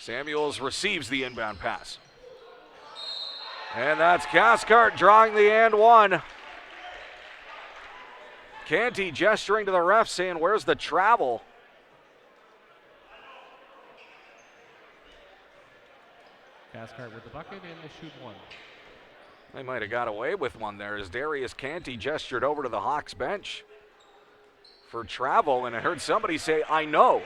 Samuels receives the inbound pass. And that's Cathcart drawing the and one. Canty gesturing to the ref saying, where's the travel? Cathcart with the bucket, and they shoot 1. They might have got away with one there as Darius Canty gestured over to the Hawks bench for travel, and I heard somebody say, I know.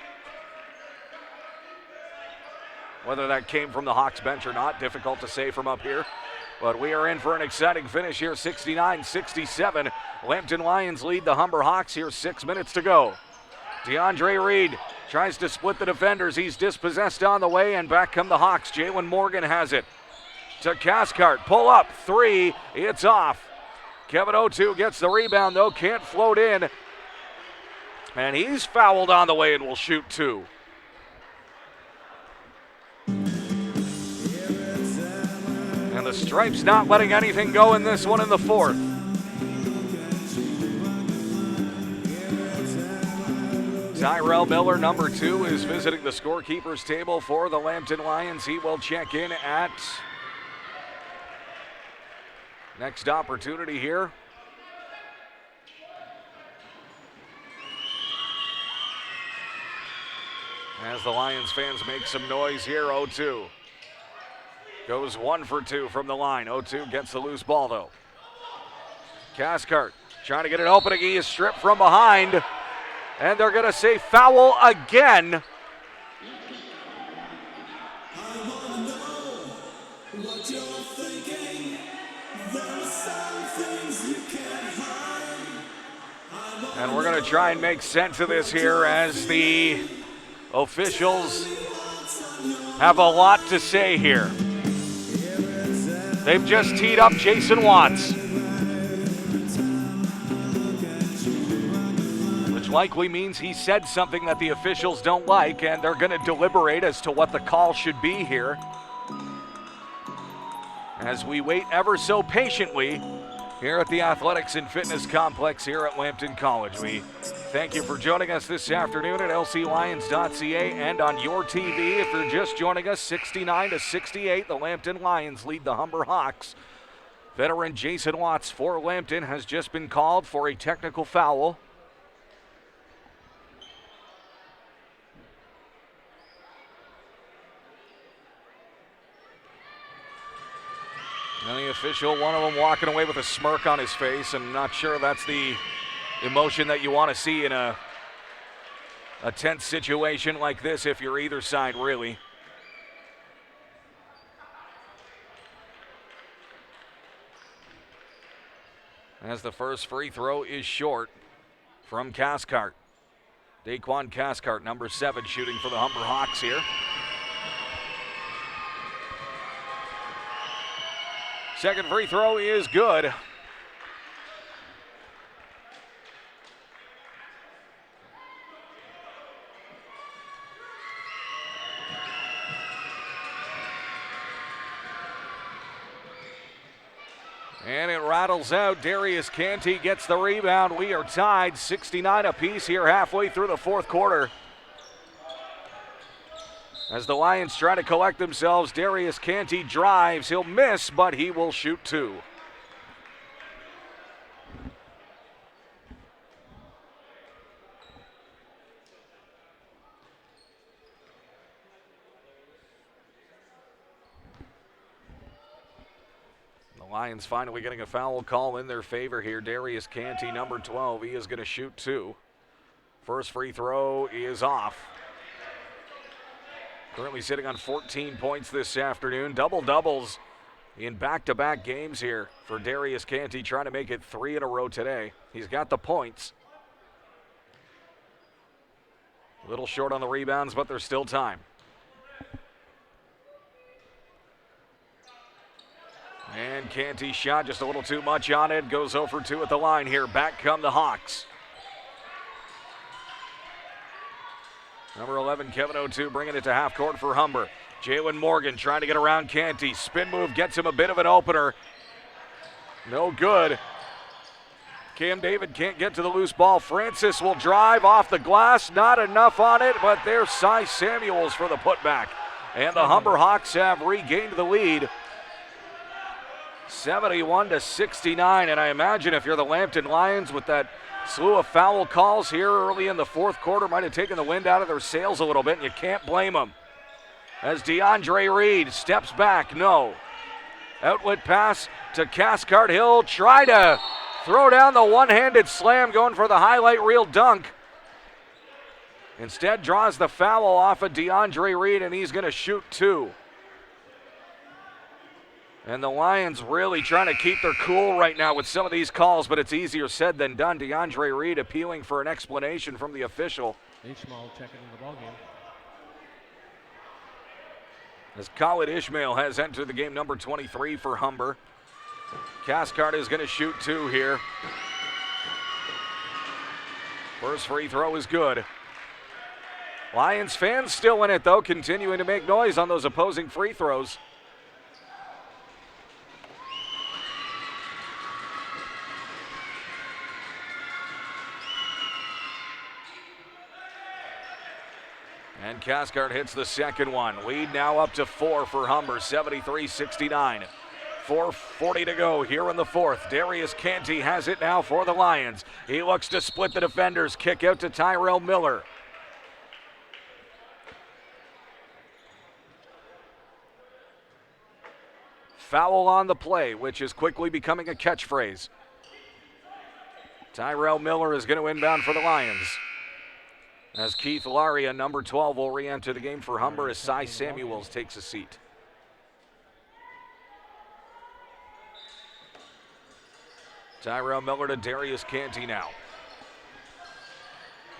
Whether that came from the Hawks bench or not, difficult to say from up here. But we are in for an exciting finish here, 69-67. Lambton Lions lead the Humber Hawks here, 6 minutes to go. DeAndre Reed tries to split the defenders. He's dispossessed on the way, and back come the Hawks. Jalen Morgan has it to Cathcart. Pull up, 3, it's off. Kevin Otu gets the rebound, though, can't float in. And he's fouled on the way and will shoot 2. And the Stripes not letting anything go in this one in the 4th. Tyrell Miller, number 2, is visiting the scorekeeper's table for the Lambton Lions. He will check in at next opportunity here. As the Lions fans make some noise here, 0-2. Goes 1 for 2 from the line. 0-2 gets the loose ball, though. Cathcart trying to get it open. He is stripped from behind. And they're going to say foul again. And we're going to try and make sense of this here as the officials have a lot to say here. They've just teed up Jason Watts, which likely means he said something that the officials don't like, and they're going to deliberate as to what the call should be here. As we wait ever so patiently here at the Athletics and Fitness Complex here at Lambton College. We thank you for joining us this afternoon at lclions.ca and on your TV. If you're just joining us, 69-68, the Lambton Lions lead the Humber Hawks. Veteran Jason Watts for Lambton has just been called for a technical foul. And the official, one of them walking away with a smirk on his face, and not sure that's the emotion that you want to see in a tense situation like this if you're either side, really. As the first free throw is short from Cathcart. Daquan Cathcart, number 7, shooting for the Humber Hawks here. Second free throw is good. And it rattles out. Darius Canty gets the rebound. We are tied 69 apiece here halfway through the fourth quarter. As the Lions try to collect themselves, Darius Canty drives. He'll miss, but he will shoot two. Lions finally getting a foul call in their favor here. Darius Canty, number 12, he is going to shoot two. First free throw is off. Currently sitting on 14 points this afternoon. Double-doubles in back-to-back games here for Darius Canty, trying to make it 3 in a row today. He's got the points. A little short on the rebounds, but there's still time. And Canty's shot just a little too much on it. Goes 0 for 2 at the line here. Back come the Hawks. Number 11, Kevin O2, bringing it to half court for Humber. Jalen Morgan trying to get around Canty. Spin move gets him a bit of an opener. No good. Cam David can't get to the loose ball. Francis will drive off the glass. Not enough on it, but there's Cy Samuels for the putback. And the Humber Hawks have regained the lead. 71-69, and I imagine if you're the Lambton Lions with that slew of foul calls here early in the fourth quarter, might have taken the wind out of their sails a little bit, and you can't blame them. As DeAndre Reed steps back, no. Outlet pass to Cathcart. He'll try to throw down the one-handed slam, going for the highlight reel dunk. Instead draws the foul off of DeAndre Reed, and he's going to shoot two. And the Lions really trying to keep their cool right now with some of these calls, but it's easier said than done. DeAndre Reed appealing for an explanation from the official. Ishmael checking in the ballgame. As Khalid Ishmael has entered the game, number 23 for Humber. Cathcart is going to shoot two here. First free throw is good. Lions fans still in it, though, continuing to make noise on those opposing free throws. And Cathcart hits the second one. Lead now up to 4 for Humber, 73-69. 4:40 to go here in the fourth. Darius Canty has it now for the Lions. He looks to split the defenders. Kick out to Tyrell Miller. Foul on the play, which is quickly becoming a catchphrase. Tyrell Miller is going to inbound for the Lions. As Keith Laria, number 12, will re-enter the game for Humber as Cy Samuels takes a seat. Tyrell Miller to Darius Canty now.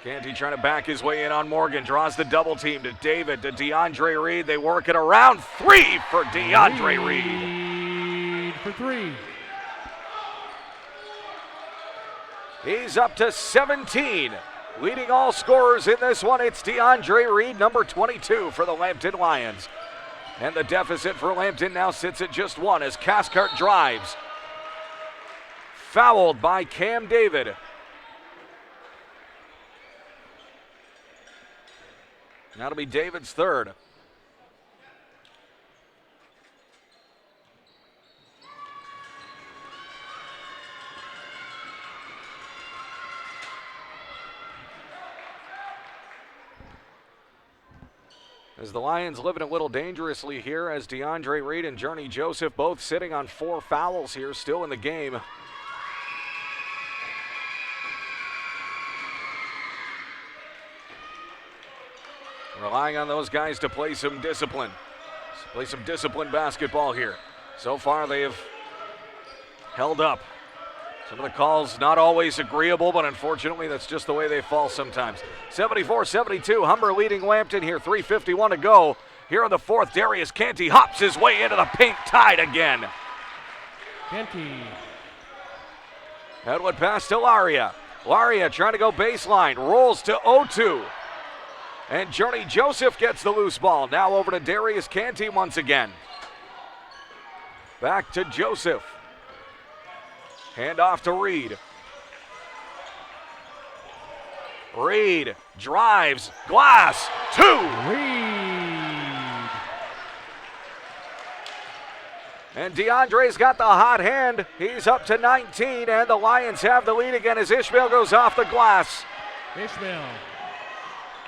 Canty trying to back his way in on Morgan. Draws the double team to David, to DeAndre Reed. They work it around. 3 for DeAndre Reed. For 3. He's up to 17. Leading all scorers in this one, it's DeAndre Reed, number 22 for the Lambton Lions. And the deficit for Lambton now sits at just 1 as Cathcart drives. Fouled by Cam David. That'll be David's third. As the Lions living a little dangerously here, as DeAndre Reed and Journey Joseph both sitting on 4 fouls here, still in the game. Relying on those guys to play some discipline. Play some disciplined basketball here. So far they have held up. Some of the calls not always agreeable, but unfortunately that's just the way they fall sometimes. 74-72, Humber leading Lambton here, 3:51 to go. Here in the fourth, Darius Canty hops his way into the paint, tied again. Canty. Outlet pass to Laria. Laria trying to go baseline, rolls to O2. And Journey Joseph gets the loose ball. Now over to Darius Canty once again. Back to Joseph. Hand off to Reed. Reed drives, glass, 2. Reed. And DeAndre's got the hot hand. He's up to 19, and the Lions have the lead again as Ishmael goes off the glass. Ishmael.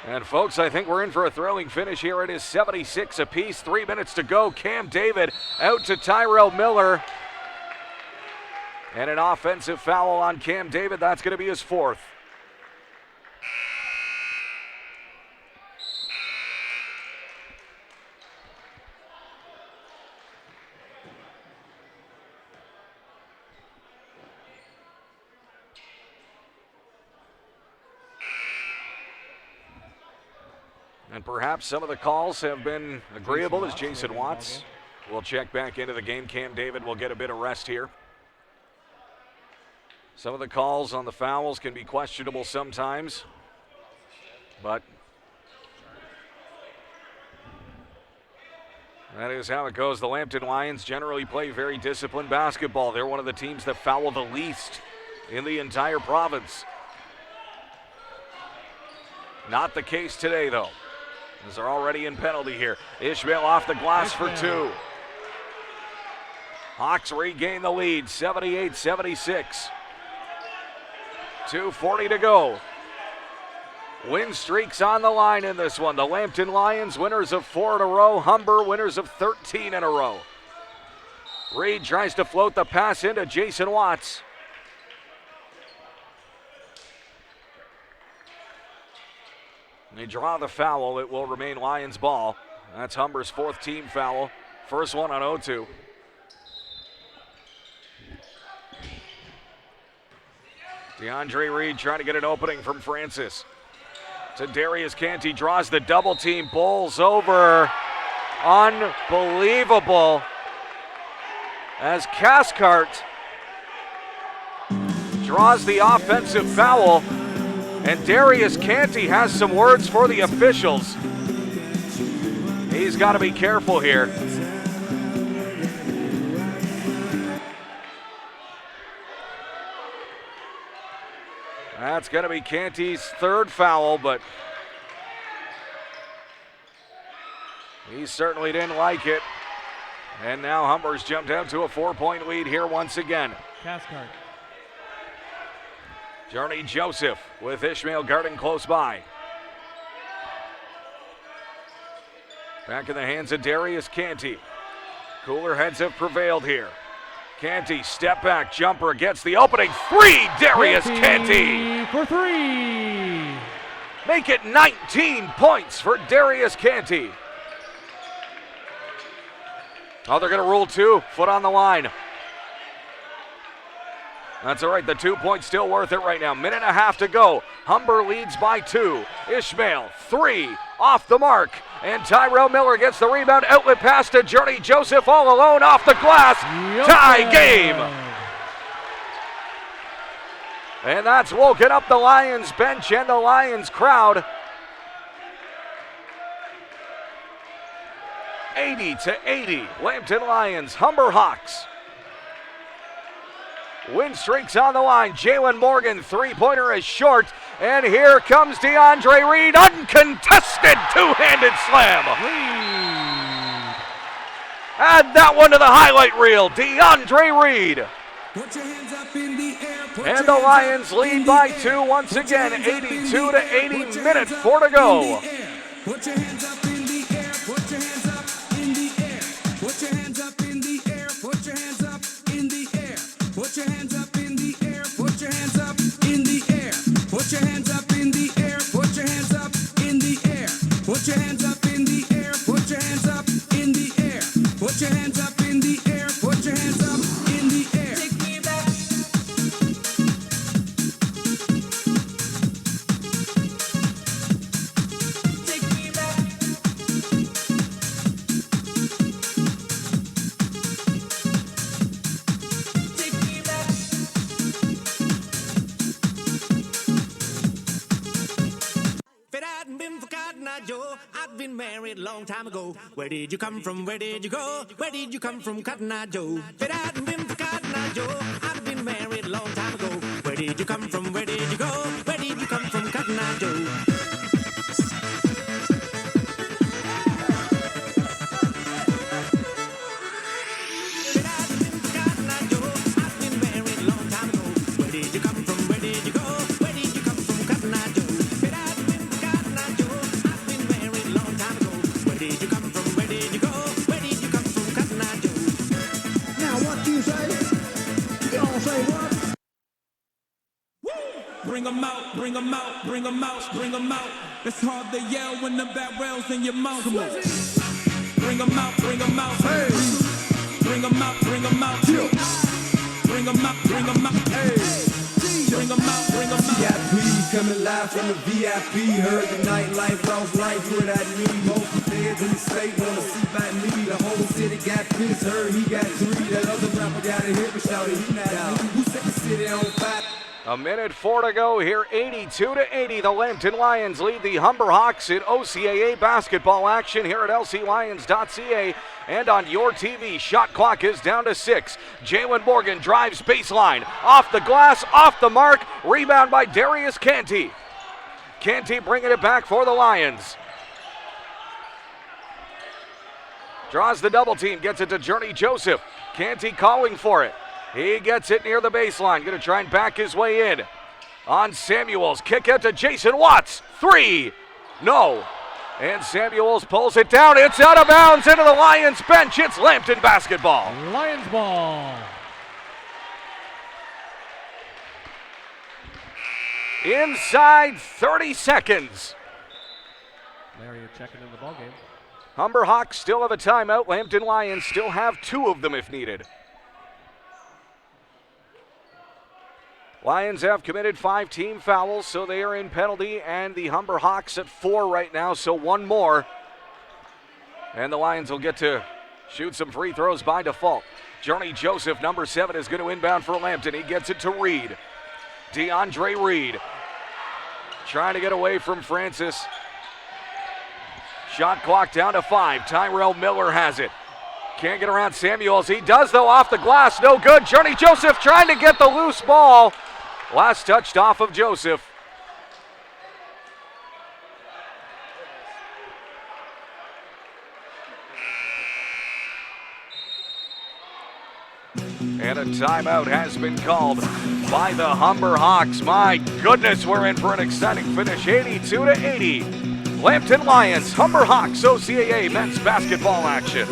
And folks, I think we're in for a thrilling finish here. It is 76 apiece, 3 minutes to go. Cam David out to Tyrell Miller. And an offensive foul on Cam David. That's going to be his 4th. And perhaps some of the calls have been agreeable as Jason Watts will check back into the game. Cam David will get a bit of rest here. Some of the calls on the fouls can be questionable sometimes, but that is how it goes. The Lambton Lions generally play very disciplined basketball. They're one of the teams that foul the least in the entire province. Not the case today, though, as they're already in penalty here. Ishmael off the glass for 2. Hawks regain the lead, 78-76. 2:40 to go. Win streaks on the line in this one. The Lambton Lions, winners of 4 in a row. Humber, winners of 13 in a row. Reed tries to float the pass into Jason Watts. They draw the foul. It will remain Lions ball. That's Humber's 4th team foul. First one on 0-2. DeAndre Reed trying to get an opening from Francis. To Darius Canty, draws the double team, bowls over. Unbelievable. As Cathcart draws the offensive foul. And Darius Canty has some words for the officials. He's got to be careful here. That's going to be Canty's 3rd foul, but he certainly didn't like it. And now Humber's jumped out to a 4-point lead here once again. Cathcart. Journey Joseph with Ishmael guarding close by. Back in the hands of Darius Canty. Cooler heads have prevailed here. Canty, step back, jumper, gets the opening 3, Darius Canty! For 3! Make it 19 points for Darius Canty. Oh, they're going to rule 2, foot on the line. That's all right, the 2 points still worth it right now. Minute and a half to go. Humber leads by 2. Ishmael, 3, off the mark. And Tyrell Miller gets the rebound, outlet pass to Journey Joseph, all alone off the glass. Tie game. And that's woken up the Lions bench and the Lions crowd. 80-80, Lambton Lions, Humber Hawks. Win streaks on the line. Jalen Morgan, 3-pointer is short. And here comes DeAndre Reed, uncontested two-handed slam. Reed. Add that one to the highlight reel. DeAndre Reed. Put your hands up in the air. Put And your the hands Lions up lead in by the air. 2 once Put your again, hands up in 82 the to air. 80, Put your minute hands 4 to up go. in the air. Put your hands up in the air. Put your hands up in the air. Put your hands up in the air. Put your hands up in the air. Put your hands up in the air. Put your hands up in the air. Put your hands up in the air. Put your hands up in the air. Put your hands up in the air. Put your hands up in the air. Put your hands up in the air. Put your hands up in the air. Take me back. Take me back. Take me back. If it hadn't been for Cotton Eye Joe, I'd been married a long time ago. Where did you come from? Where did you go? Where did you come from, Cotton Eye Joe? If it hadn't been for Cotton Eye Joe, I'd been married come from? Where did you go? Where did you come from, Cotton Eye Joe? Bring 'em out, bring 'em out, bring 'em out, bring 'em out. It's hard to yell when the barrel's in your mouth. Come on. Bring 'em out, bring 'em out. Hey. Bring 'em out, bring 'em out. Bring 'em out, bring 'em out. Hey. Bring 'em out, bring 'em out. VIP coming live from the VIP. Heard the nightlife, lost life, what I need. Most fans in the state wanna see by me. The whole city got pissed, heard he got 3. That other rapper got a hit, but shouted he not me. Who set the city on fire? A minute 4 to go here, 82-80. The Lambton Lions lead the Humber Hawks in OCAA basketball action here at lclions.ca and on your TV. Shot clock is down to 6. Jalen Morgan drives baseline, off the glass, off the mark. Rebound by Darius Canty. Canty bringing it back for the Lions. Draws the double team, gets it to Journey Joseph. Canty calling for it. He gets it near the baseline. Going to try and back his way in. On Samuels. Kick out to Jason Watts. 3. No. And Samuels pulls it down. It's out of bounds into the Lions bench. It's Lambton basketball. Lions ball. Inside 30 seconds. Larry checking in the ball game. Humber Hawks still have a timeout. Lambton Lions still have 2 of them if needed. Lions have committed 5 team fouls, so they are in penalty, and the Humber Hawks at 4 right now, so 1 more. And the Lions will get to shoot some free throws by default. Journey Joseph, number 7, is going to inbound for Lambton. He gets it to Reed. DeAndre Reed trying to get away from Francis. Shot clock down to 5. Tyrell Miller has it. Can't get around Samuels. He does, though, off the glass. No good. Journey Joseph trying to get the loose ball. Last touched off of Joseph. And a timeout has been called by the Humber Hawks. My goodness, we're in for an exciting finish. 82-80. Lambton Lions, Humber Hawks, OCAA men's basketball action.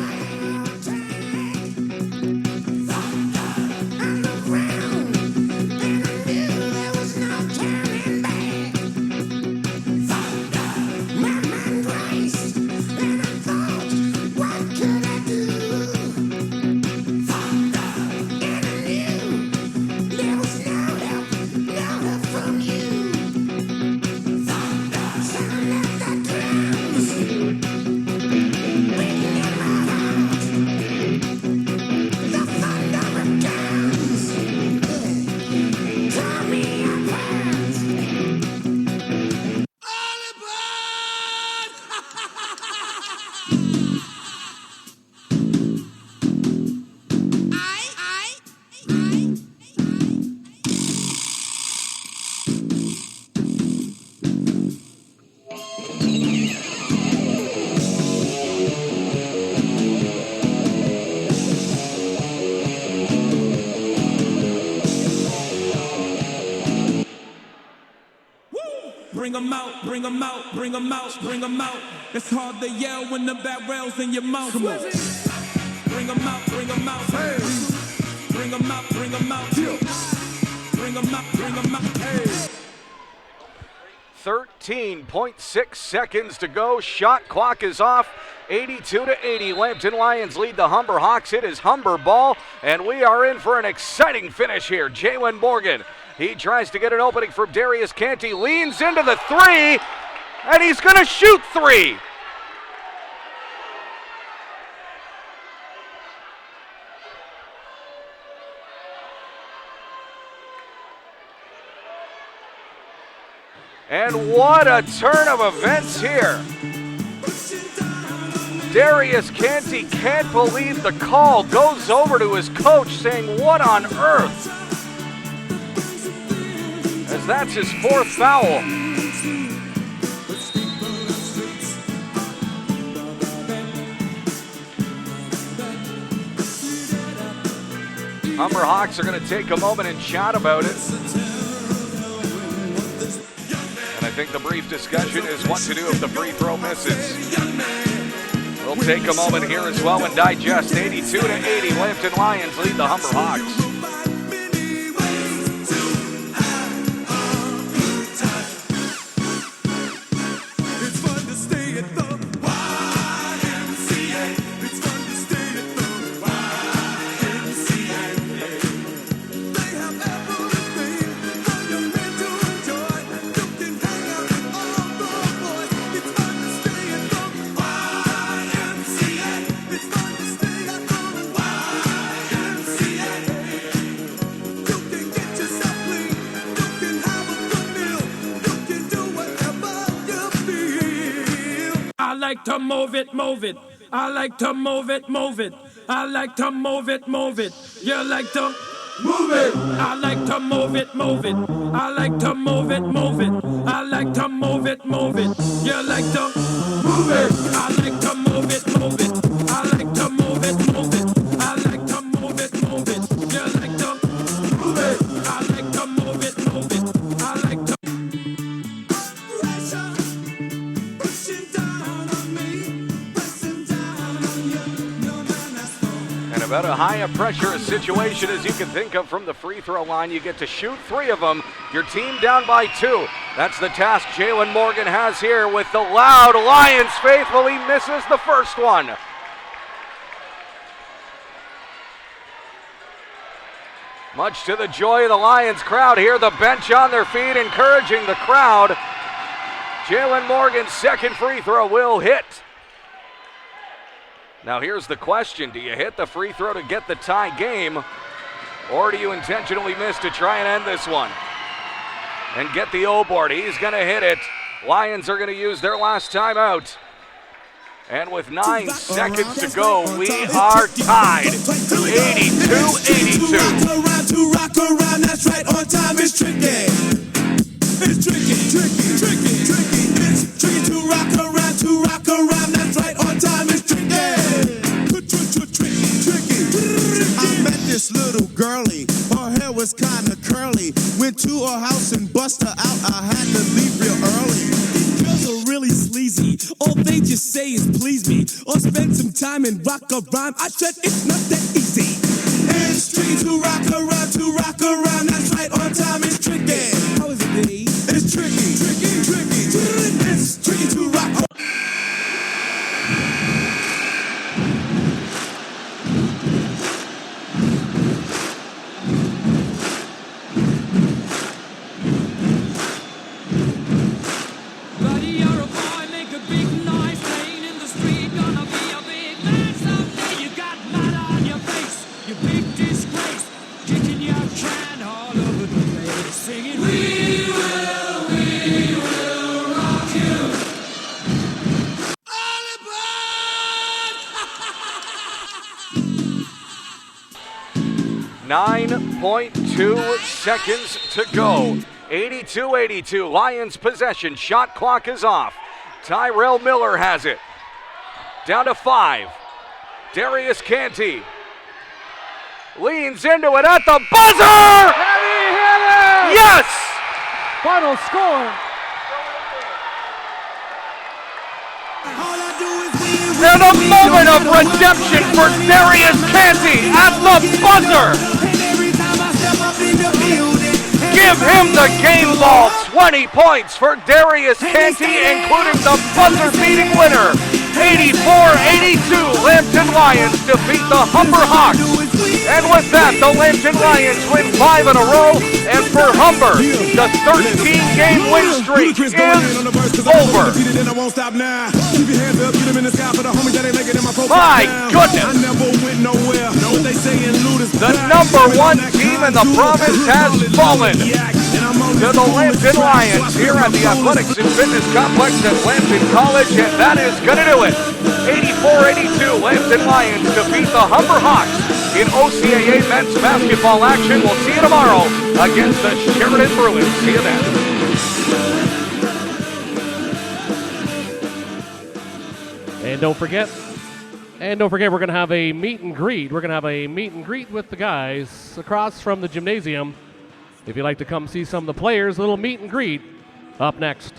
Bring 'em out, bring 'em out, bring 'em out, bring 'em out. It's hard to yell when the barrel's in your mouth. Come on. Bring 'em out, bring 'em out. Hey. Bring 'em out, bring 'em out. Bring 'em out, bring 'em out. Hey. 13.6 seconds to go. Shot clock is off. 82-80. Lambton Lions lead the Humber Hawks. It is Humber ball, and we are in for an exciting finish here. Jalen Morgan. He tries to get an opening for Darius Canty. Leans into the 3, and he's going to shoot 3. And what a turn of events here. Darius Canty can't believe the call, goes over to his coach saying, what on earth? as that's his fourth foul. Humber Hawks are going to take a moment and chat about it. And I think the brief discussion is what to do if the free throw misses. We'll take a moment here as well and digest. 82-80, Lambton Lions lead the Humber Hawks. I like to move it, move it. I like to move it, move it. I like to move it, move it. You like to move it. I like to move it, move it. I like to move it, move it. I like to move it, move it. You like to move it. I like to move it, move it. I like to move it, move it. I like to move it, move it. You like to move it. I like to move it, move it. I like to About a high pressure situation as you can think of from the free throw line. You get to shoot 3 of them. Your team down by 2. That's the task Jalen Morgan has here with the loud Lions faithful. He misses the first one. Much to the joy of the Lions crowd here. The bench on their feet encouraging the crowd. Jalen Morgan's second free throw will hit. Now here's the question, do you hit the free throw to get the tie game, or do you intentionally miss to try and end this one and get the O board? He's going to hit it. Lions are going to use their last timeout. And with 9 seconds to go, we are tied. 82-82. Rock around, that's right, on time is tricky. It's tricky, tricky, tricky, tricky. It's tricky to rock around, that's right, on time is tricky. I met this little girlie, her hair was kinda curly. Went to her house and bust her out, I had to leave real early. These girls are really sleazy, all they just say is please me, or spend some time and rock a rhyme. I said it's not that easy. It's tricky to rock around, that's right, on time is tricky. How is it, Dave? It's tricky, tricky, tricky, it's tricky to rock around. .2 seconds to go. 82-82, Lions possession. Shot clock is off. Tyrell Miller has it. Down to 5. Darius Canty leans into it at the buzzer! Heavy hitter! Yes! Final score. And a moment of redemption for Darius Canty at the buzzer! Give him the game ball. 20 points for Darius Canty, including the buzzer-beating winner. 84-82, Lambton Lions defeat the Humber Hawks. And with that, the Lambton Lions win 5 in a row. And for Humber, the 13-game win streak is over. My goodness! The #1 team in the province has fallen to the Lambton Lions here at the Athletics and Fitness Complex at Lambton College, and that is going to do it. 84-82, Lambton Lions defeat the Humber Hawks in OCAA men's basketball action. We'll see you tomorrow against the Sheridan Bruins. See you then. And don't forget, we're going to have a meet and greet. We're going to have a meet and greet with the guys across from the gymnasium. If you'd like to come see some of the players, a little meet and greet up next.